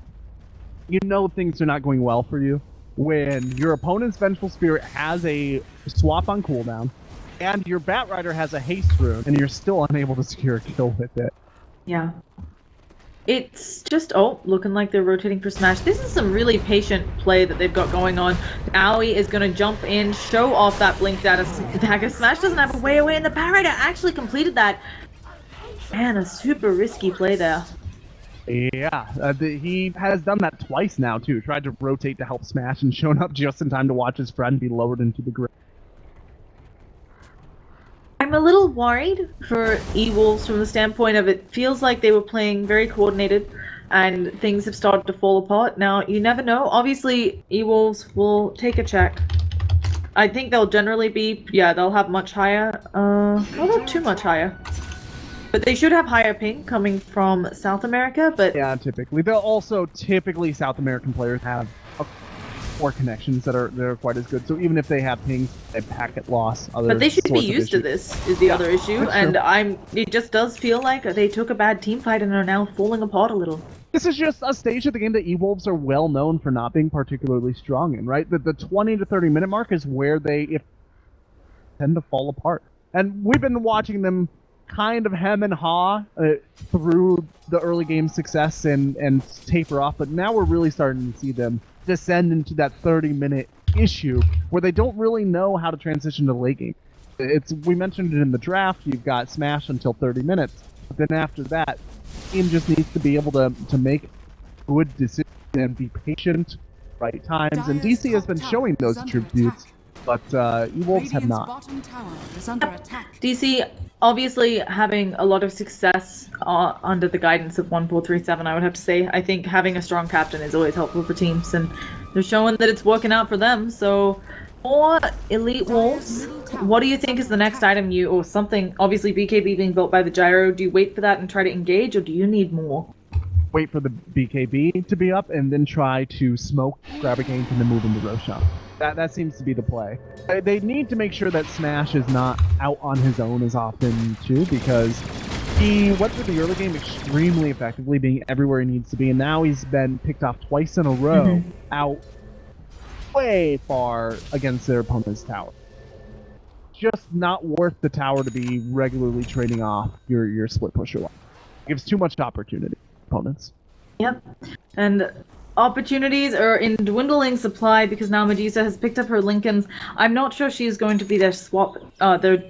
[SPEAKER 2] You know things are not going well for you when your opponent's Vengeful Spirit has a swap on cooldown, and your Batrider has a haste rune, and you're still unable to secure a kill with it.
[SPEAKER 1] Yeah. It's just, looking like they're rotating for Smash. This is some really patient play that they've got going on. Aoi is going to jump in, show off that blink dagger. Smash doesn't have a way away, and the Batrider actually completed that. Man, a super risky play there.
[SPEAKER 2] Yeah, he has done that twice now, too. Tried to rotate to help Smash and shown up just in time to watch his friend be lowered into the grip.
[SPEAKER 1] I'm a little worried for EWolves from the standpoint of it feels like they were playing very coordinated and things have started to fall apart. Now, you never know. Obviously, EWolves will take a check. I think they'll generally be, they'll have much higher, not too much higher. But they should have higher ping coming from South America, but...
[SPEAKER 2] Yeah, typically. They'll also, South American players have core connections that are quite as good. So even if they have pings, they packet loss.
[SPEAKER 1] But they should be used to this, is the other issue. And it just does feel like they took a bad team fight and are now falling apart a little.
[SPEAKER 2] This is just a stage of the game that EWolves are well known for not being particularly strong in, right? The 20 to 30 minute mark is where they tend to fall apart. And we've been watching them kind of hem and haw through the early game success and taper off, but now we're really starting to see them descend into that 30-minute issue where they don't really know how to transition to late game. We mentioned it in the draft, you've got Smash until 30 minutes, but then after that, team just needs to be able to make good decisions and be patient, right times, and DC has been showing those attributes, but EWolves have not.
[SPEAKER 1] DC obviously having a lot of success under the guidance of 1437, I would have to say. I think having a strong captain is always helpful for teams, and they're showing that it's working out for them. So for EWolves, what do you think is the next item or something? Obviously BKB being built by the gyro, do you wait for that and try to engage, or do you need more?
[SPEAKER 2] Wait for the BKB to be up and then try to smoke, grab a gank, and then move into Roshan. That seems to be the play. They need to make sure that Smash is not out on his own as often, too, because he went through the early game extremely effectively, being everywhere he needs to be, and now he's been picked off twice in a row, out way far against their opponent's tower. Just not worth the tower to be regularly trading off your split pusher line. It gives too much opportunity to opponents.
[SPEAKER 1] Yep, and opportunities are in dwindling supply because now Medusa has picked up her Lincolns. I'm not sure she's going to be their swap, their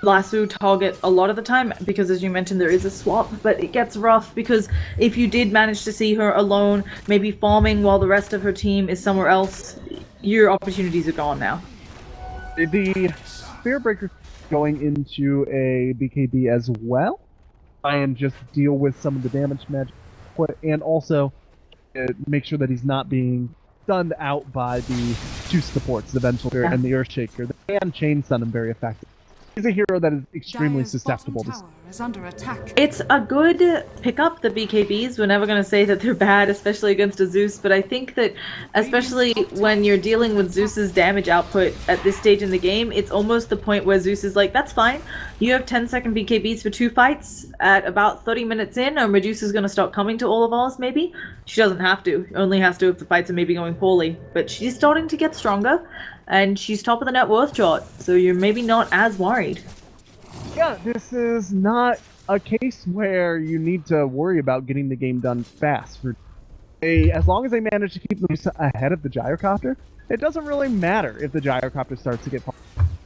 [SPEAKER 1] lasso target a lot of the time, because as you mentioned, there is a swap, but it gets rough because if you did manage to see her alone, maybe farming while the rest of her team is somewhere else, your opportunities are gone now.
[SPEAKER 2] The Spear Breaker going into a BKB as well, and just deal with some of the damage magic, and also make sure that he's not being stunned out by the two supports, the Vengeful Spirit and the Earthshaker. They can chain stun him very effectively. He's a hero that is extremely susceptible to
[SPEAKER 3] is under attack.
[SPEAKER 1] It's a good pickup, the BKBs. We're never going to say that they're bad, especially against a Zeus, but I think that especially when you're dealing with Zeus's damage output at this stage in the game, it's almost the point where Zeus is like, that's fine. You have 10-second BKBs for 2 fights at about 30 minutes in, or Medusa's going to start coming to all of ours, maybe? She doesn't have to. Only has to if the fights are maybe going poorly. But she's starting to get stronger, and she's top of the net worth chart, so you're maybe not as worried.
[SPEAKER 2] Yeah, this is not a case where you need to worry about getting the game done fast. As long as they manage to keep Medusa ahead of the gyrocopter, it doesn't really matter if the gyrocopter starts to get pumped.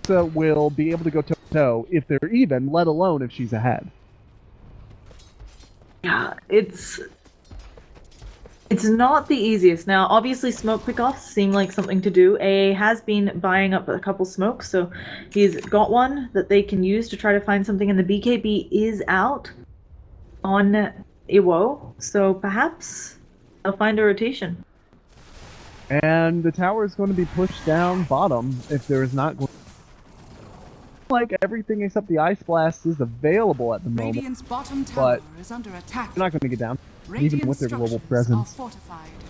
[SPEAKER 2] Medusa will be able to go toe-to-toe if they're even, let alone if she's ahead.
[SPEAKER 1] Yeah, it's It's not the easiest. Now, obviously, smoke pickoffs seem like something to do. AA has been buying up a couple smokes, so he's got one that they can use to try to find something, and the BKB is out on Iwo, so perhaps they'll find a rotation.
[SPEAKER 2] And the tower is going to be pushed down bottom if there is not going like everything except the Ice Blast is available at the moment.
[SPEAKER 3] Radiant's bottom tower is under attack.
[SPEAKER 2] They're not going to get down, even with their global presence.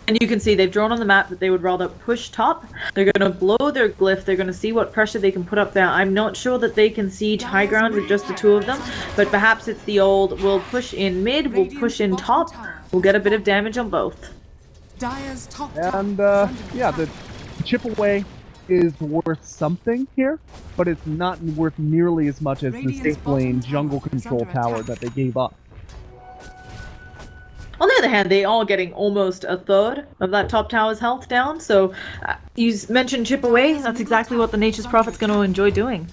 [SPEAKER 1] And you can see they've drawn on the map that they would rather push top. They're going to blow their glyph. They're going to see what pressure they can put up there. I'm not sure that they can siege high ground with just the two of them, but perhaps it's the old, we'll push in mid, we'll push in top, we'll get a bit of damage on both.
[SPEAKER 2] And, yeah, the chip away is worth something here, but it's not worth nearly as much as the safe lane jungle control tower that they gave up.
[SPEAKER 1] On the other hand, they are getting almost a third of that top tower's health down, so you mentioned chip away, that's exactly what the Nature's Prophet's going to enjoy doing.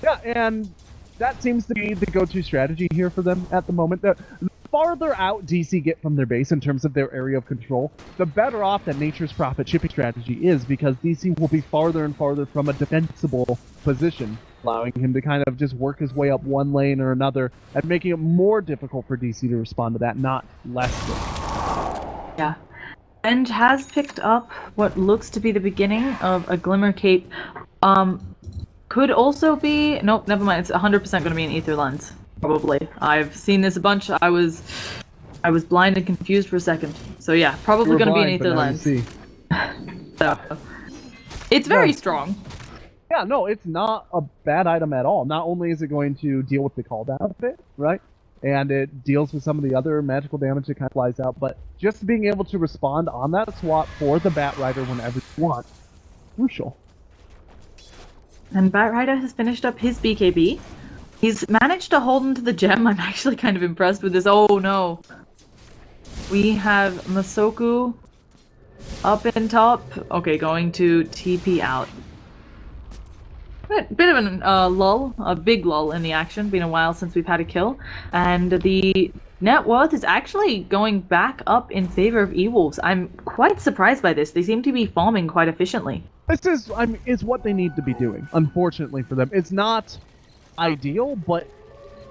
[SPEAKER 2] Yeah, and that seems to be the go-to strategy here for them at the moment. The farther out DC get from their base in terms of their area of control, the better off that Nature's Prophet chipping strategy is, because DC will be farther and farther from a defensible position, allowing him to kind of just work his way up one lane or another, and making it more difficult for DC to respond to that, not less difficult.
[SPEAKER 1] Yeah. And has picked up what looks to be the beginning of a Glimmer Cape. Could also be... Nope, never mind. It's 100% going to be an Ether Lens. Probably. I've seen this a bunch. I was blind and confused for a second. So yeah, probably going to be an Ether Lens. So, it's very strong.
[SPEAKER 2] Yeah, no, it's not a bad item at all. Not only is it going to deal with the call down a bit, right? And it deals with some of the other magical damage that kind of flies out, but just being able to respond on that swap for the Bat Rider whenever you want, crucial.
[SPEAKER 1] And Bat Rider has finished up his BKB. He's managed to hold into the gem. I'm actually kind of impressed with this. Oh no. We have Masoku up in top. Okay, going to TP out. Bit of a lull, a big lull in the action. Been a while since we've had a kill. And the net worth is actually going back up in favor of EWolves. I'm quite surprised by this. They seem to be farming quite efficiently.
[SPEAKER 2] This is what they need to be doing, unfortunately for them. It's not ideal, but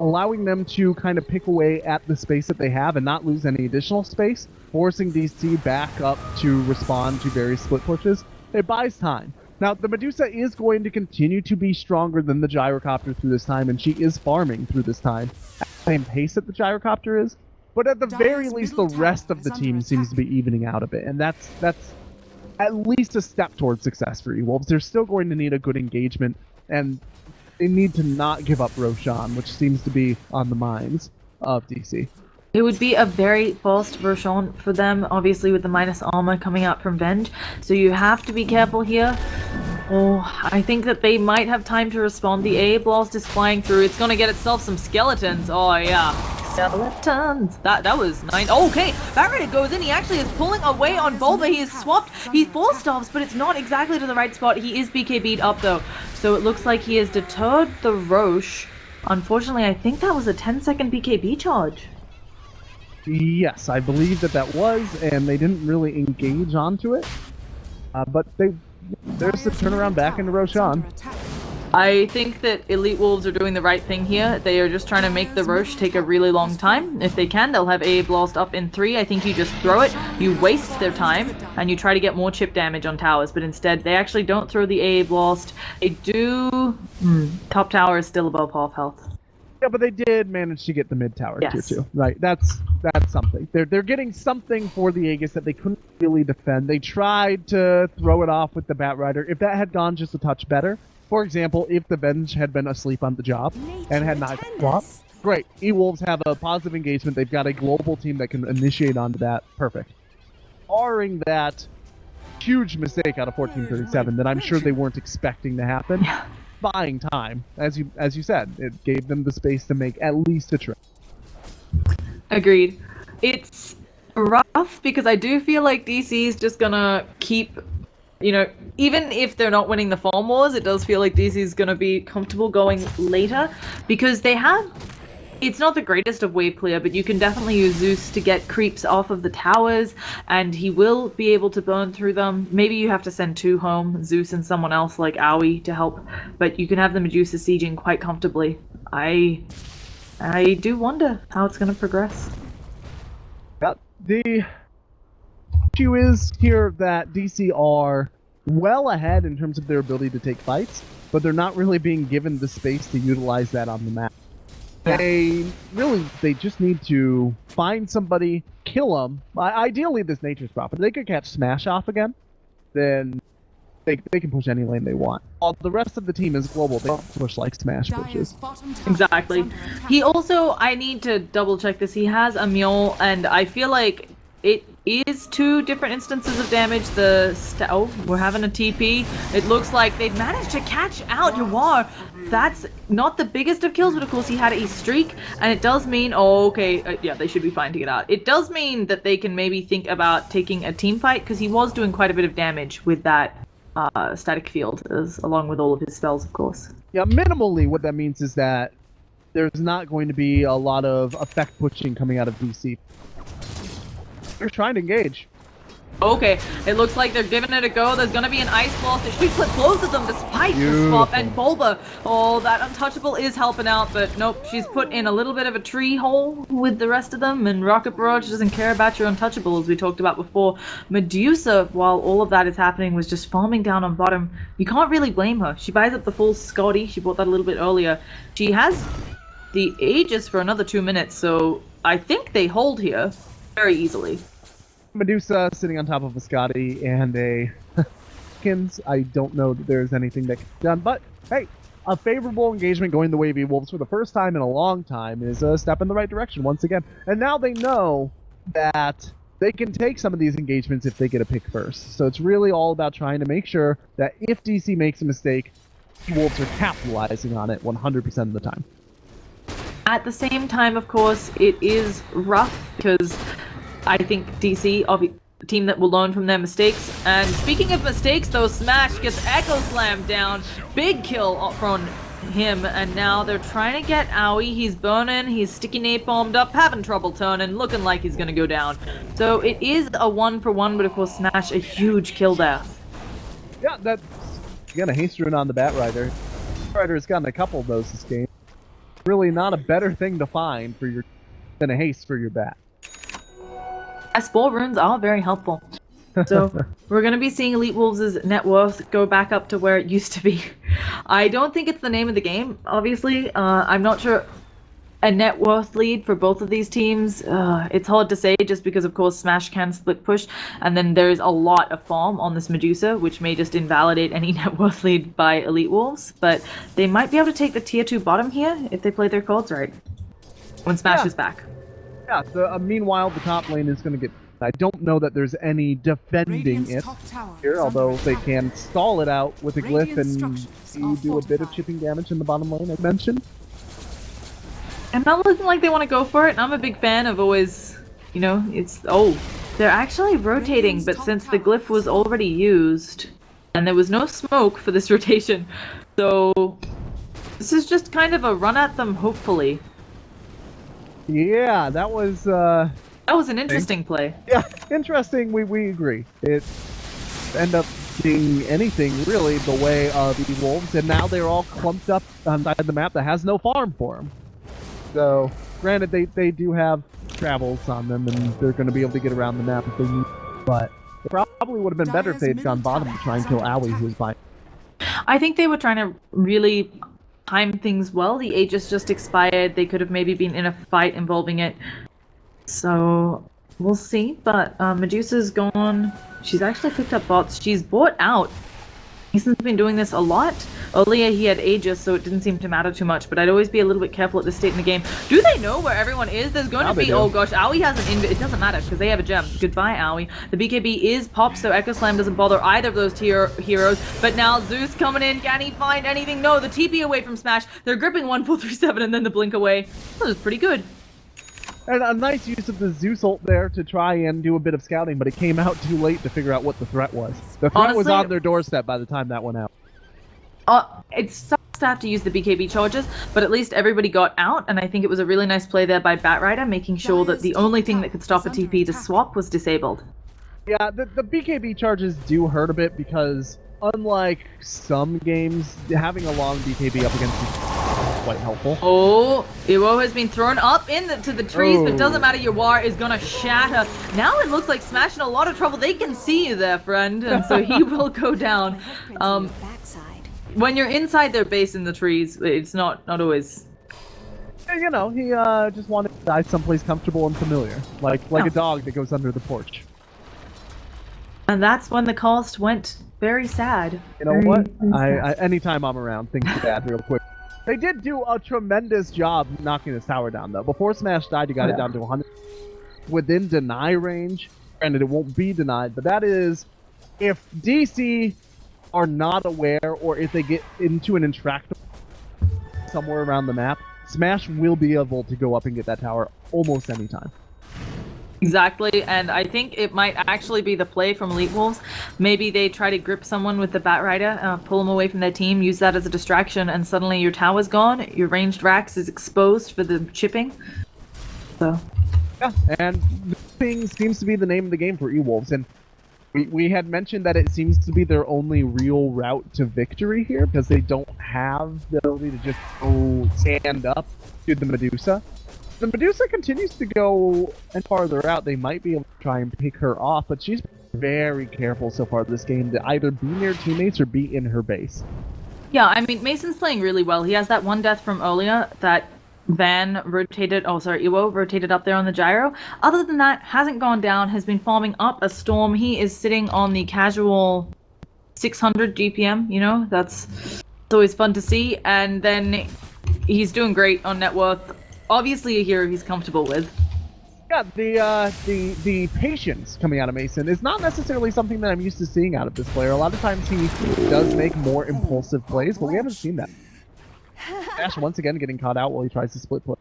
[SPEAKER 2] allowing them to kind of pick away at the space that they have and not lose any additional space, forcing DC back up to respond to various split pushes, it buys time. Now, the Medusa is going to continue to be stronger than the Gyrocopter through this time, and she is farming through this time at the same pace that the Gyrocopter is, but at the very least, the rest of the team seems to be evening out a bit, and that's at least a step towards success for EWolves. They're still going to need a good engagement, and they need to not give up Roshan, which seems to be on the minds of DC.
[SPEAKER 1] It would be a very fast Roshan for them, obviously with the minus armor coming out from Venge, so you have to be careful here. Oh, I think that they might have time to respond. The A blast is flying through. It's gonna get itself some skeletons. Oh yeah. Skeletons. That was nice. Oh, okay, Barrett goes in. He actually is pulling away on Bulba. He is swapped. He full stops, but it's not exactly to the right spot. He is BKB'd up though, so it looks like he has deterred the Roche. Unfortunately, I think that was a 10-second BKB charge.
[SPEAKER 2] Yes, I believe that was, and they didn't really engage onto it. But there's the turnaround back into Roshan.
[SPEAKER 1] I think that EWolves are doing the right thing here. They are just trying to make the Roche take a really long time. If they can, they'll have AA Blast up in 3. I think you just throw it, you waste their time, and you try to get more chip damage on towers. But instead, they actually don't throw the AA Blast. They do... Top tower is still above half health.
[SPEAKER 2] Yeah, but they did manage to get the mid tower tier 2. Right, that's something. They're getting something for the Aegis that they couldn't really defend. They tried to throw it off with the Bat Rider. If that had gone just a touch better, for example, if the Venge had been asleep on the job and had not swapped, great. EWolves have a positive engagement. They've got a global team that can initiate onto that. Perfect. Barring that huge mistake out of 1437 that I'm sure they weren't expecting to happen. Buying time, as you said, it gave them the space to make at least a trip.
[SPEAKER 1] Agreed. It's rough because I do feel like DC is just gonna keep, even if they're not winning the farm wars, it does feel like DC is gonna be comfortable going later because they have It's not the greatest of wave clear, but you can definitely use Zeus to get creeps off of the towers, and he will be able to burn through them. Maybe you have to send 2 home, Zeus and someone else like Aoi to help, but you can have the Medusa sieging quite comfortably. I do wonder how it's going to progress.
[SPEAKER 2] Yeah, the issue is here that DC are well ahead in terms of their ability to take fights, but they're not really being given the space to utilize that on the map. They just need to find somebody, kill them. Ideally, this Nature's Prophet. If they could catch Smash off again, then they can push any lane they want. While the rest of the team is global, they don't push like Smash pushes.
[SPEAKER 1] Exactly. He also, I need to double check this, he has a mule, and I feel like it is 2 different instances of damage. Oh, we're having a TP. It looks like they've managed to catch out Yawar. That's not the biggest of kills, but of course he had a streak, and it does mean, oh, okay, yeah, they should be fine to get out. It does mean that they can maybe think about taking a team fight, because he was doing quite a bit of damage with that static field, along with all of his spells, of course.
[SPEAKER 2] Yeah, minimally, what that means is that there's not going to be a lot of effect pushing coming out of DC. They're trying to engage.
[SPEAKER 1] Okay, it looks like they're giving it a go. There's gonna be an ice blast. It should clip both of them despite the swap. And Bulba, oh, that untouchable is helping out, but nope, she's put in a little bit of a tree hole with the rest of them, and Rocket Barrage doesn't care about your untouchable, as we talked about before. Medusa, while all of that is happening, was just farming down on bottom. You can't really blame her. She buys up the full Scotty. She bought that a little bit earlier. She has the Aegis for another 2 minutes, so I think they hold here very easily.
[SPEAKER 2] Medusa sitting on top of a Scotty and a Kins. I don't know that there's anything that can be done, but hey, a favorable engagement going the way of EWolves for the first time in a long time is a step in the right direction once again. And now they know that they can take some of these engagements if they get a pick first. So it's really all about trying to make sure that if DC makes a mistake, EWolves are capitalizing on it 100% of the time.
[SPEAKER 1] At the same time, of course, it is rough because I think DC are a team that will learn from their mistakes. And speaking of mistakes, though, Smash gets Echo Slammed down. Big kill from him, and now they're trying to get Aoi. He's burning, he's sticky napalmed up, having trouble turning, looking like he's gonna go down. So it is a 1-for-1, but of course Smash a huge kill there.
[SPEAKER 2] Yeah, that's gonna haste rune on the Batrider. Batrider's gotten a couple of those this game. Really not a better thing to find for your than a haste for your bat.
[SPEAKER 1] S4 runes are very helpful. So we're going to be seeing EWolves' net worth go back up to where it used to be. I don't think it's the name of the game, obviously. I'm not sure a net worth lead for both of these teams. It's hard to say just because, of course, Smash can split push. And then there's a lot of farm on this Medusa, which may just invalidate any net worth lead by EWolves. But they might be able to take the tier 2 bottom here if they play their cards right. When Smash is back.
[SPEAKER 2] Yeah, meanwhile, the top lane is going to get... I don't know that there's any defending it here, although they can stall it out with a glyph and do a bit of chipping damage in the bottom lane, as mentioned.
[SPEAKER 1] And not looking like they want to go for it, and I'm a big fan of always, you know, it's... Oh, they're actually rotating, but since the glyph was already used, and there was no smoke for this rotation, so this is just kind of a run at them, hopefully.
[SPEAKER 2] Yeah, that was
[SPEAKER 1] an interesting play.
[SPEAKER 2] Yeah, interesting. We agree. It ended up being anything really the way of EWolves, and now they're all clumped up on the map that has no farm for them. So, granted, they do have travels on them, and they're going to be able to get around the map if they need. But it probably would have been better if they had gone bottom to try and kill Aoi, who's fine.
[SPEAKER 1] I think they were trying to really time things well. The Aegis just expired. They could have maybe been in a fight involving it. So we'll see. But Medusa's gone. She's actually picked up bots. She's bought out. He's been doing this a lot. Earlier he had Aegis, so it didn't seem to matter too much, but I'd always be a little bit careful at this state in the game. Do they know where everyone is? There's going to be... Oh gosh, Aoi has an inv... It doesn't matter, because they have a gem. Goodbye, Aoi. The BKB is popped, so Echo Slam doesn't bother either of those heroes. But now Zeus coming in. Can he find anything? No, the TP away from Smash. They're gripping 1-4-3-7 and then the blink away. That was pretty good.
[SPEAKER 2] And a nice use of the Zeus ult there to try and do a bit of scouting, but it came out too late to figure out what the threat was. The threat was on their doorstep by the time that went out.
[SPEAKER 1] It sucks to have to use the BKB charges, but at least everybody got out, and I think it was a really nice play there by Batrider, making sure that the only thing that could stop a TP to swap was disabled.
[SPEAKER 2] Yeah, the BKB charges do hurt a bit because, unlike some games, having a long BKB up against is quite helpful.
[SPEAKER 1] Oh, Iwo has been thrown up into the trees, but doesn't matter, your war is gonna shatter. Now it looks like Smash in a lot of trouble. They can see you there, friend, and so he will go down. When you're inside their base in the trees, it's not always...
[SPEAKER 2] You know, he just wanted to die someplace comfortable and familiar, like a dog that goes under the porch.
[SPEAKER 1] And that's when the cost went very sad.
[SPEAKER 2] You know what? I anytime I'm around, things get bad real quick. They did do a tremendous job knocking this tower down, though. Before Smash died, you got it down to 100. Within deny range, granted it won't be denied, but that is if DC are not aware, or if they get into an intractable somewhere around the map, Smash will be able to go up and get that tower almost any time.
[SPEAKER 1] Exactly, and I think it might actually be the play from EWolves. Maybe they try to grip someone with the Batrider, pull them away from their team, use that as a distraction, and suddenly your tower's gone, your ranged Rax is exposed for the chipping. So.
[SPEAKER 2] Yeah, and this thing seems to be the name of the game for EWolves, and we had mentioned that it seems to be their only real route to victory here, because they don't have the ability to just go stand up to the Medusa. The Medusa continues to go and farther out. They might be able to try and pick her off, but she's very careful so far this game to either be near teammates or be in her base.
[SPEAKER 1] Yeah, I mean, Mason's playing really well. He has that one death from earlier that Iwo rotated up there on the gyro. Other than that, hasn't gone down, has been farming up a storm. He is sitting on the casual 600 GPM, you know, that's always fun to see. And then he's doing great on net worth. Obviously a hero he's comfortable with.
[SPEAKER 2] Yeah, the patience coming out of Mason is not necessarily something that I'm used to seeing out of this player. A lot of times he does make more impulsive plays, but we haven't seen that. Ash once again getting caught out while he tries to split play.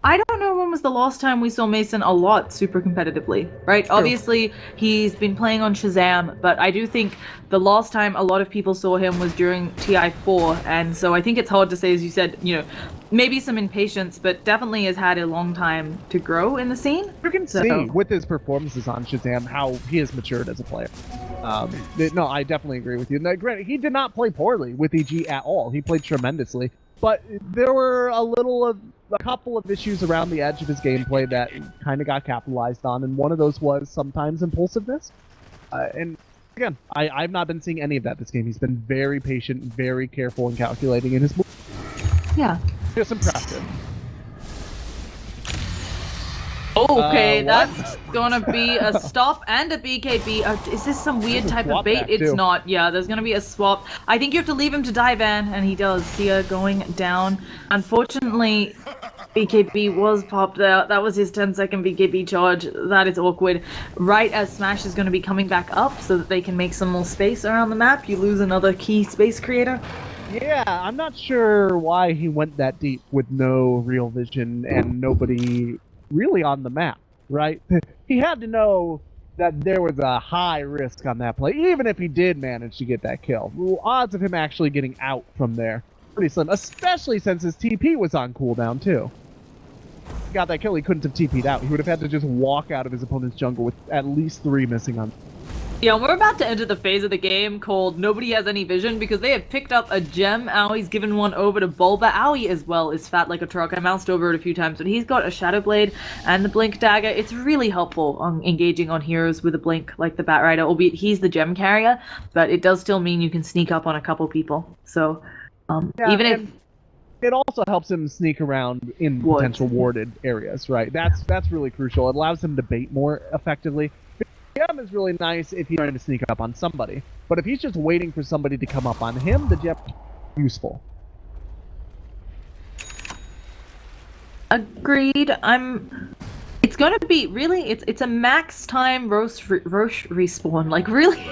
[SPEAKER 1] I don't know when was the last time we saw Mason a lot super competitively, right? True. Obviously, he's been playing on Shazam, but I do think the last time a lot of people saw him was during TI4, and so I think it's hard to say, as you said, you know, maybe some impatience, but definitely has had a long time to grow in the scene.
[SPEAKER 2] You can see with his performances on Shazam how he has matured as a player. No, I definitely agree with you. Now, granted, he did not play poorly with EG at all. He played tremendously, but there were a couple of issues around the edge of his gameplay that kind of got capitalized on, and one of those was sometimes impulsiveness. And again, I've not been seeing any of that this game. He's been very patient, very careful and calculating in his moves.
[SPEAKER 1] Yeah.
[SPEAKER 2] Just impressive.
[SPEAKER 1] Okay, that's gonna be a stop and a BKB. Is this some weird type of bait? It's not. Yeah, there's gonna be a swap. I think you have to leave him to die, Van, and he does. Sia going down. Unfortunately, BKB was popped out. That was his 10-second BKB charge. That is awkward. Right as Smash is gonna be coming back up so that they can make some more space around the map, you lose another key space creator.
[SPEAKER 2] Yeah, I'm not sure why he went that deep with no real vision and nobody really on the map, right? He had to know that there was a high risk on that play, even if he did manage to get that kill. The odds of him actually getting out from there, pretty slim, especially since his TP was on cooldown too. He got that kill, he couldn't have TP'd out. He would have had to just walk out of his opponent's jungle with at least 3 missing on.
[SPEAKER 1] Yeah, we're about to enter the phase of the game called Nobody Has Any Vision because they have picked up a gem. Aui's given one over to Bulba. Aui as well is fat like a truck. I moused over it a few times, but he's got a Shadow Blade and the Blink Dagger. It's really helpful on engaging on heroes with a Blink like the Batrider, albeit he's the gem carrier, but it does still mean you can sneak up on a couple people. So,
[SPEAKER 2] yeah,
[SPEAKER 1] even if...
[SPEAKER 2] It also helps him sneak around in potential warded areas, right? That's really crucial. It allows him to bait more effectively. The gem is really nice if he's trying to sneak up on somebody, but if he's just waiting for somebody to come up on him, the gem is useful.
[SPEAKER 1] Agreed. It's gonna be really. It's a max time Roche respawn. Like really,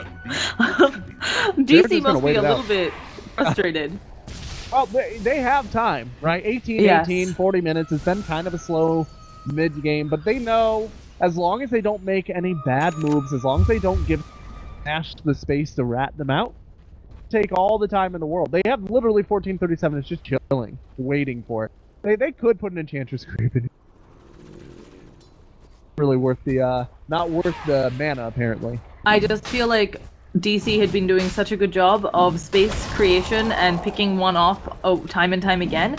[SPEAKER 1] DC must be a little bit frustrated.
[SPEAKER 2] Well, they have time, right? 18, 40 minutes. It's been kind of a slow mid-game, but they know as long as they don't make any bad moves, as long as they don't give Ash the space to rat them out, take all the time in the world. They have literally 1437. It's just chilling, waiting for it. They could put an Enchantress creep in. Really worth the not worth the mana apparently.
[SPEAKER 1] I just feel like DC had been doing such a good job of space creation and picking one off time and time again.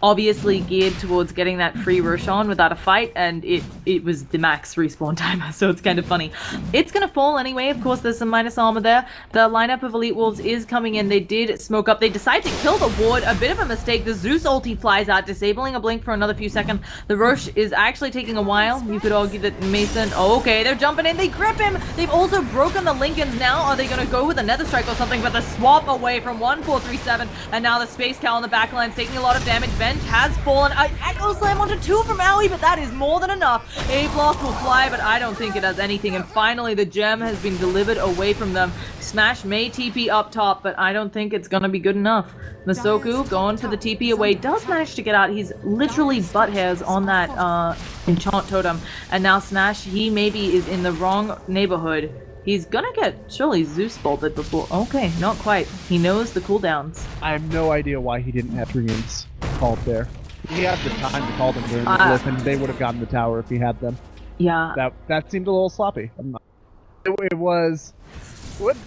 [SPEAKER 1] Obviously geared towards getting that free Roshan without a fight, and it was the max respawn timer, so it's kind of funny. It's gonna fall anyway. Of course, there's some minus armor there. The lineup of EWolves is coming in. They did smoke up. They decide to kill the ward. A bit of a mistake. The Zeus ulti flies out, disabling a blink for another few seconds. The Rosh is actually taking a while. You could argue that Mason... Oh, okay, they're jumping in. They grip him. They've also broken the Lincolns now. Are they gonna go with a Nether Strike or something? But the swap away from 1437, and now the Space Cow on the back line taking a lot of damage. Bench has fallen. Echo Slam onto 2 from Owie, but that is more than enough. A block will fly, but I don't think it does anything. And finally, the gem has been delivered away from them. Smash may TP up top, but I don't think it's gonna be good enough. Masoku going for the TP away, does manage to get out. He's literally butt hairs on that enchant totem. And now Smash, he maybe is in the wrong neighborhood. He's gonna get surely Zeus bolted before. Okay, not quite. He knows the cooldowns.
[SPEAKER 2] I have no idea why he didn't have treants called there. He had the time to call them during the blip, and they would have gotten the tower if he had them.
[SPEAKER 1] Yeah.
[SPEAKER 2] That seemed a little sloppy. It was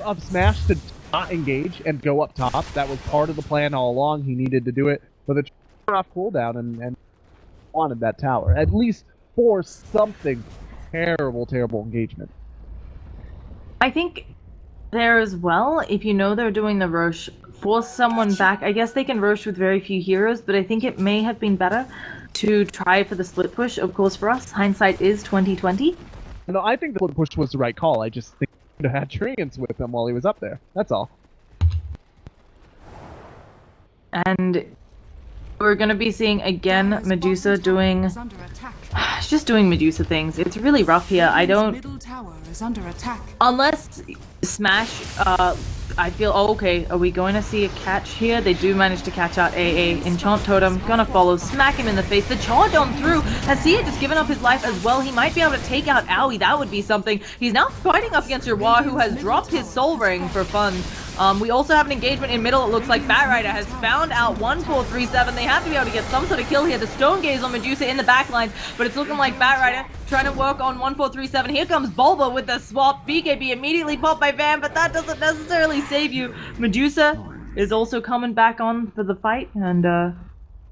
[SPEAKER 2] of Smash to not engage and go up top. That was part of the plan all along. He needed to do it, but the turn off cooldown and wanted that tower at least for something. Terrible engagement.
[SPEAKER 1] I think there as well, if you know they're doing the Rosh, force someone back. I guess they can Rosh with very few heroes, but I think it may have been better to try for the split push. Of course, for us, hindsight is 2020.
[SPEAKER 2] No, I think the split push was the right call. I just think he could have had treants with him while he was up there. That's all.
[SPEAKER 1] And we're going to be seeing again Medusa doing... She's just doing Medusa things. It's really rough here. I don't...
[SPEAKER 3] Middle tower is under attack.
[SPEAKER 1] Unless Smash, I feel... Oh, okay. Are we going to see a catch here? They do manage to catch out AA. Enchant Totem, gonna follow. Smack him in the face. The charge on through. Has Sia just given up his life as well? He might be able to take out Owie. That would be something. He's now fighting up against Yerwa, who has dropped his Soul Ring for fun. We also have an engagement in middle. It looks like Batrider has found out 1437. They have to be able to get some sort of kill here. The Stone Gaze on Medusa in the backline, but it's looking like Batrider trying to work on 1437. Here comes Bulba with the swap. BKB immediately popped by Van, but that doesn't necessarily save you. Medusa is also coming back on for the fight, and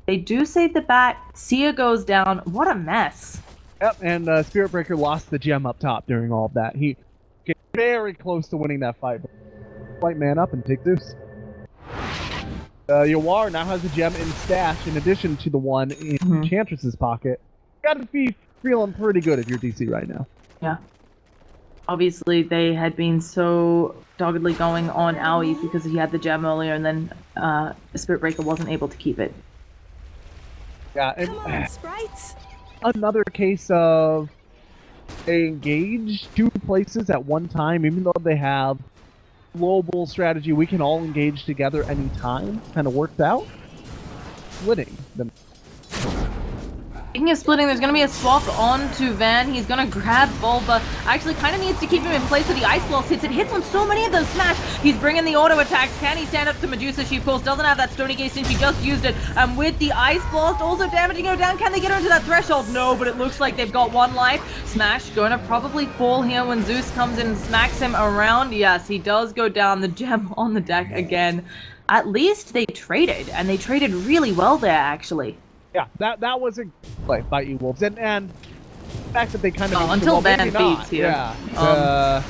[SPEAKER 1] they do save the bat. Sia goes down. What a mess.
[SPEAKER 2] Yep, and Spirit Breaker lost the gem up top during all of that. He get very close to winning that fight. White man up and take Zeus. Yawar now has a gem in stash in addition to the one in Enchantress's pocket. Gotta be feeling pretty good if you're DC right now.
[SPEAKER 1] Yeah. Obviously, they had been so doggedly going on Owie because he had the gem earlier, and then Spirit Breaker wasn't able to keep it.
[SPEAKER 2] Yeah, and, another case of they engage 2 places at one time, even though they have global strategy, we can all engage together anytime, kind of worked out. Splitting them.
[SPEAKER 1] Speaking of splitting, there's going to be a swap onto Van. He's going to grab Bulba. Actually, kind of needs to keep him in place so the Ice Blast hits. It hits on so many of those Smash. He's bringing the auto attacks. Can he stand up to Medusa? She, of course, doesn't have that Stony Gaze since she just used it. And with the Ice Blast also damaging her down, can they get her into that threshold? No, but it looks like they've got 1 life. Smash going to probably fall here when Zeus comes in and smacks him around. Yes, he does go down. The gem on the deck again. At least they traded, and they traded really well there, actually.
[SPEAKER 2] Yeah, that was a play by EWolves, and the fact that they kind of
[SPEAKER 1] until Van feeds here.
[SPEAKER 2] Yeah,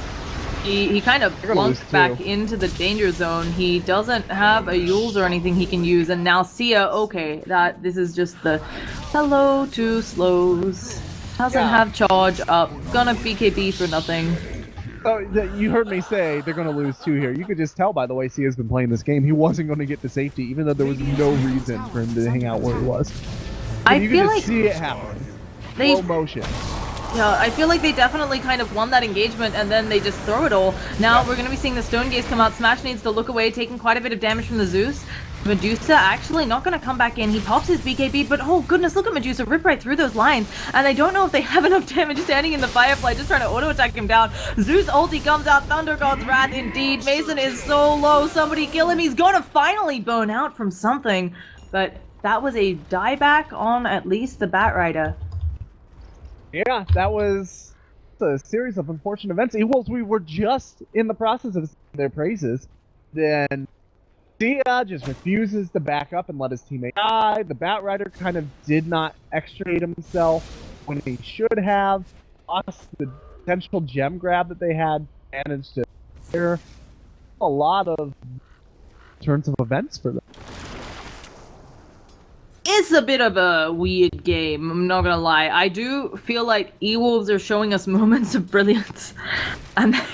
[SPEAKER 1] he kind of plunks back into the danger zone. He doesn't have a Yules or anything he can use, and now Sia. Okay, this is just the hello to slows. Doesn't have charge up. Gonna BKB for nothing.
[SPEAKER 2] Oh, you heard me say they're going to lose 2 here. You could just tell by the way Sia's been playing this game. He wasn't going to get to safety, even though there was no reason for him to hang out where he was. But you could just see it happen. Slow motion.
[SPEAKER 1] Yeah, I feel like they definitely kind of won that engagement, and then they just throw it all. Now we're going to be seeing the Stone Gaze come out. Smash needs to look away, taking quite a bit of damage from the Zeus. Medusa actually not going to come back in. He pops his BKB, but oh goodness, look at Medusa rip right through those lines. And I don't know if they have enough damage standing in the Firefly, just trying to auto-attack him down. Zeus ulti comes out, Thunder God's Wrath indeed. Mason is so low, somebody kill him. He's going to finally burn out from something. But that was a dieback on at least the Batrider.
[SPEAKER 2] Yeah, that was a series of unfortunate events. EWolves, we were just in the process of singing their praises. Then Sia just refuses to back up and let his teammate die. The Batrider kind of did not extricate himself when he should have. Lost the potential gem grab that they had. Managed to clear a lot of turns of events for them.
[SPEAKER 1] It's a bit of a weird game, I'm not gonna lie. I do feel like EWolves are showing us moments of brilliance and then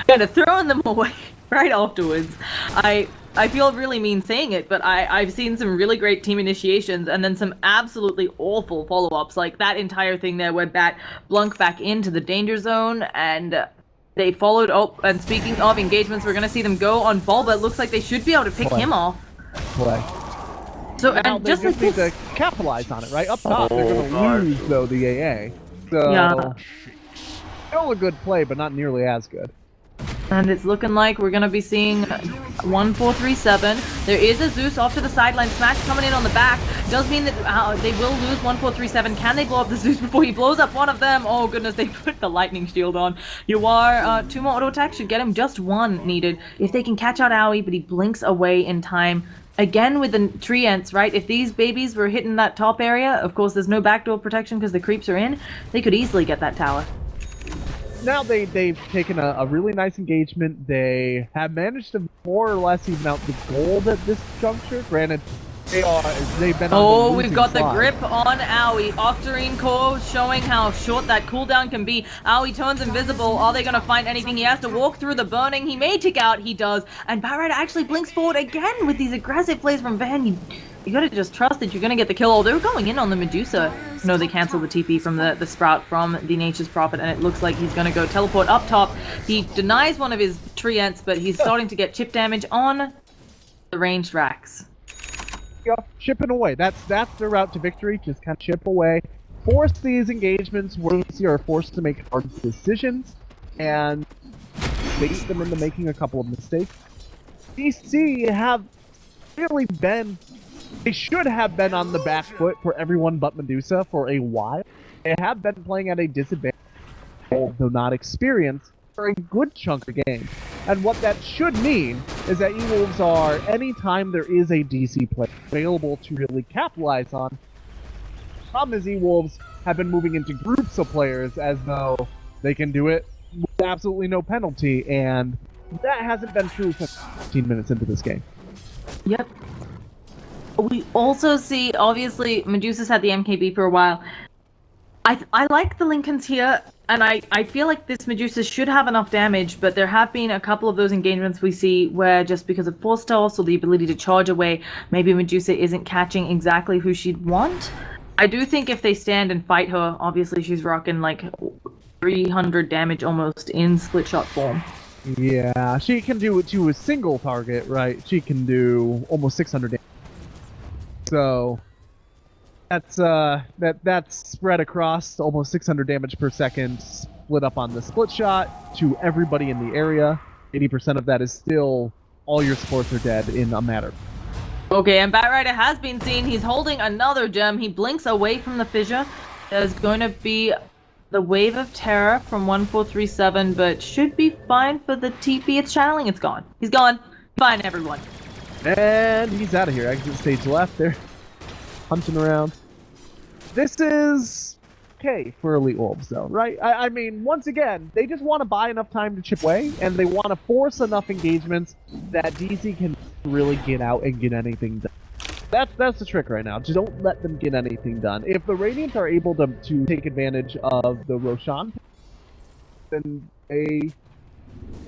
[SPEAKER 1] kind of throwing them away right afterwards. I feel really mean saying it, but I've seen some really great team initiations and then some absolutely awful follow-ups, like that entire thing there where Bat blunk back into the danger zone and they followed up. And speaking of engagements, we're going to see them go on Bulba. It looks like they should be able to pick him off. So,
[SPEAKER 2] now
[SPEAKER 1] and
[SPEAKER 2] they
[SPEAKER 1] just like
[SPEAKER 2] need
[SPEAKER 1] this,
[SPEAKER 2] to capitalize on it, right? Up top, they're going to lose, though, the AA. So,
[SPEAKER 1] yeah.
[SPEAKER 2] still a good play, but not nearly as good.
[SPEAKER 1] And it's looking like we're going to be seeing 1437. There is a Zeus off to the sideline. Smash coming in on the back. Does mean that they will lose 1437. Can they blow up the Zeus before he blows up one of them? Oh goodness, they put the lightning shield on. Yawar, 2 more auto attacks should get him. Just 1 needed. If they can catch out Aoi, but he blinks away in time. Again with the tree ents, right? If these babies were hitting that top area, of course there's no backdoor protection because the creeps are in, they could easily get that tower.
[SPEAKER 2] Now they've taken a really nice engagement. They have managed to more or less even out the gold at this juncture. Granted, they've been on the
[SPEAKER 1] we've got the
[SPEAKER 2] side.
[SPEAKER 1] grip on Aoi. Octarine Core showing how short that cooldown can be. Aoi turns invisible. Are they going to find anything? He has to walk through the burning. He may tick out. He does. And Batrider actually blinks forward again with these aggressive plays from Van. You gotta just trust that you're gonna get the kill. Oh, they were going in on the Medusa. No, they canceled the TP from the Sprout from the Nature's Prophet, and it looks like he's gonna go teleport up top. He denies one of his tree ents, but he's starting to get chip damage on the ranged racks.
[SPEAKER 2] Yeah, chipping away. That's their route to victory. Just kind of chip away. Force these engagements where we are forced to make hard decisions and bait them into making a couple of mistakes. DC have really been... They should have been on the back foot for everyone but Medusa for a while. They have been playing at a disadvantage, though not experienced, for a good chunk of the game. And what that should mean is that EWolves are, anytime there is a DC play available to really capitalize on, the problem is EWolves have been moving into groups of players as though they can do it with absolutely no penalty, and that hasn't been true for 15 minutes into this game.
[SPEAKER 1] Yep. We also see, obviously, Medusa's had the MKB for a while. I like the Lincolns here, and I feel like this Medusa should have enough damage, but there have been a couple of those engagements we see where just because of force toss or the ability to charge away, maybe Medusa isn't catching exactly who she'd want. I do think if they stand and fight her, obviously she's rocking like 300 damage almost in split shot form.
[SPEAKER 2] Yeah, she can do it to a single target, right? She can do almost 600 damage. So that's spread across almost 600 damage per second, split up on the split shot to everybody in the area. 80% of that is still all your supports are dead in a matter.
[SPEAKER 1] Okay, and Batrider has been seen. He's holding another gem. He blinks away from the fissure. There's going to be the Wave of Terror from 1437, but should be fine for the TP. It's channeling. It's gone. He's gone. Fine, everyone.
[SPEAKER 2] And he's out of here. Exit stage left there. Hunting around. This is okay for Elite Wolves, though, right? I mean, once again, they just want to buy enough time to chip away, and they want to force enough engagements that DC can really get out and get anything done. That's the trick right now. Just don't let them get anything done. If the Radiant are able to take advantage of the Roshan, then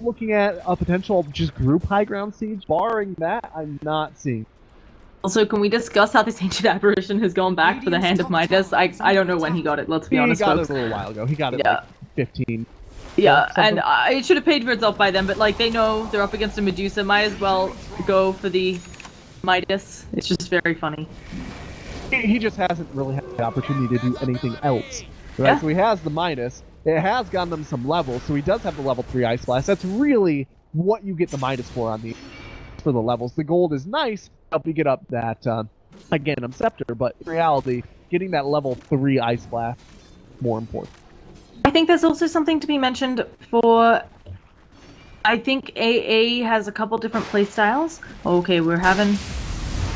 [SPEAKER 2] looking at a potential just group high ground siege. Barring that, I'm not seeing.
[SPEAKER 1] Also, can we discuss how this ancient apparition has gone back for the Hand of Midas? I don't know when he got it, let's be honest,
[SPEAKER 2] He got
[SPEAKER 1] folks.
[SPEAKER 2] it a little while ago. He got it like 15.
[SPEAKER 1] Yeah, and it should have paid for itself by then, but like they know they're up against a Medusa, might as well go for the Midas. It's just very funny.
[SPEAKER 2] He just hasn't really had the opportunity to do anything else. Right?
[SPEAKER 1] Yeah.
[SPEAKER 2] So he has the Midas. It has gotten them some levels, so he does have the level 3 Ice Blast. That's really what you get the Midas for the levels. The gold is nice, help you get up that, again, Scepter, but in reality, getting that level 3 Ice Blast is more important.
[SPEAKER 1] I think there's also something to be mentioned for... I think AA has a couple different playstyles. Okay, we're having...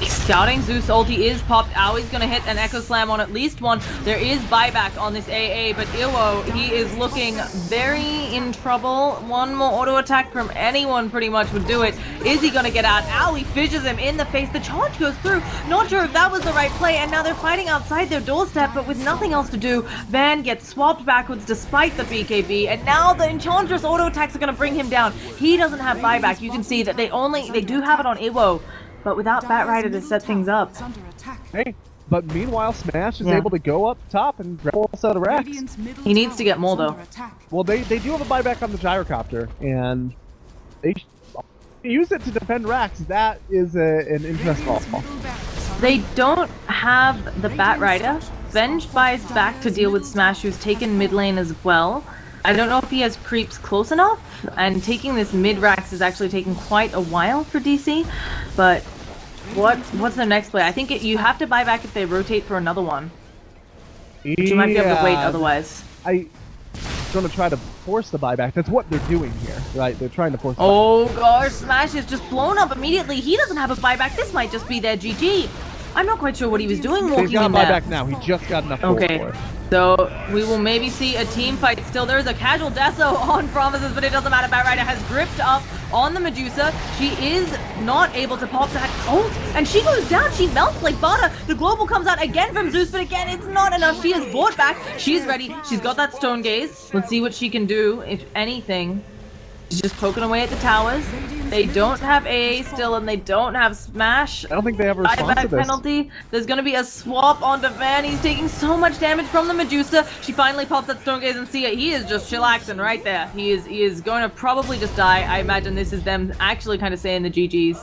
[SPEAKER 1] Scouting, Zeus ulti is popped. Aui's gonna hit an Echo Slam on at least one. There is buyback on this AA, but Iwo, he is looking very in trouble. One more auto attack from anyone pretty much would do it. Is he gonna get out? Aui fishes him in the face. The charge goes through. Not sure if that was the right play, and now they're fighting outside their doorstep, but with nothing else to do. Van gets swapped backwards despite the BKB, and now the Enchantress auto attacks are gonna bring him down. He doesn't have buyback. You can see that they do have it on Iwo. But without Batrider to set things up.
[SPEAKER 2] Hey, but meanwhile, Smash is able to go up top and grab a set of racks.
[SPEAKER 1] He needs to get more, though.
[SPEAKER 2] Well, they do have a buyback on the Gyrocopter, and they use it to defend racks. That is an interest call.
[SPEAKER 1] They don't have the Batrider. Venge buys back to deal with Smash, who's taken mid lane as well. I don't know if he has creeps close enough, and taking this mid-racks is actually taking quite a while for DC, but what's their next play? I think you have to buy back if they rotate for another one. But you might be able to wait otherwise.
[SPEAKER 2] I'm going to try to force the buyback. That's what they're doing here, right? They're trying to force the
[SPEAKER 1] Oh gosh, Smash is just blown up immediately. He doesn't have a buyback. This might just be their GG. I'm not quite sure what he was doing walking in there.
[SPEAKER 2] He's got a buyback now. He just got enough gold for it.
[SPEAKER 1] So we will maybe see a team fight still. There's a casual Deso on Promises, but it doesn't matter. Batrider has gripped up on the Medusa. She is not able to pop that ult, and she goes down. She melts like butter. The global comes out again from Zeus, but again, it's not enough. She is brought back. She's ready. She's got that Stone Gaze. Let's see what she can do, if anything. She's just poking away at the towers. They don't have AA still, and they don't have Smash.
[SPEAKER 2] I don't think they have a response to this.
[SPEAKER 1] Penalty. There's going to be a swap onto Van. He's taking so much damage from the Medusa. She finally pops that Stone Gaze and see it. He is just chillaxing right there. He is going to probably just die. I imagine this is them actually kind of saying the GGs.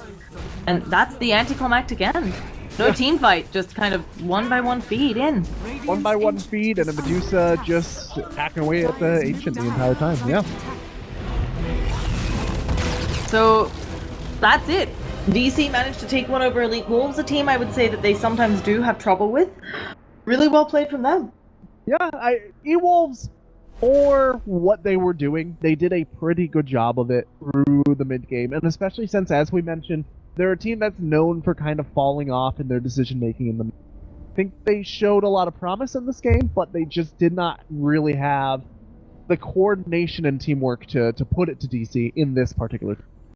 [SPEAKER 1] And that's the anticlimactic end. No team fight, just kind of one by one feed in.
[SPEAKER 2] One by one feed, and a Medusa just hacking away at the Ancient the entire time. Yeah.
[SPEAKER 1] So that's it. DC managed to take one over EWolves, a team I would say that they sometimes do have trouble with. Really well played from them.
[SPEAKER 2] Yeah, EWolves, for what they were doing, they did a pretty good job of it through the mid-game, and especially since, as we mentioned, they're a team that's known for kind of falling off in their decision-making in the... I think they showed a lot of promise in this game, but they just did not really have the coordination and teamwork to put it to DC in this particular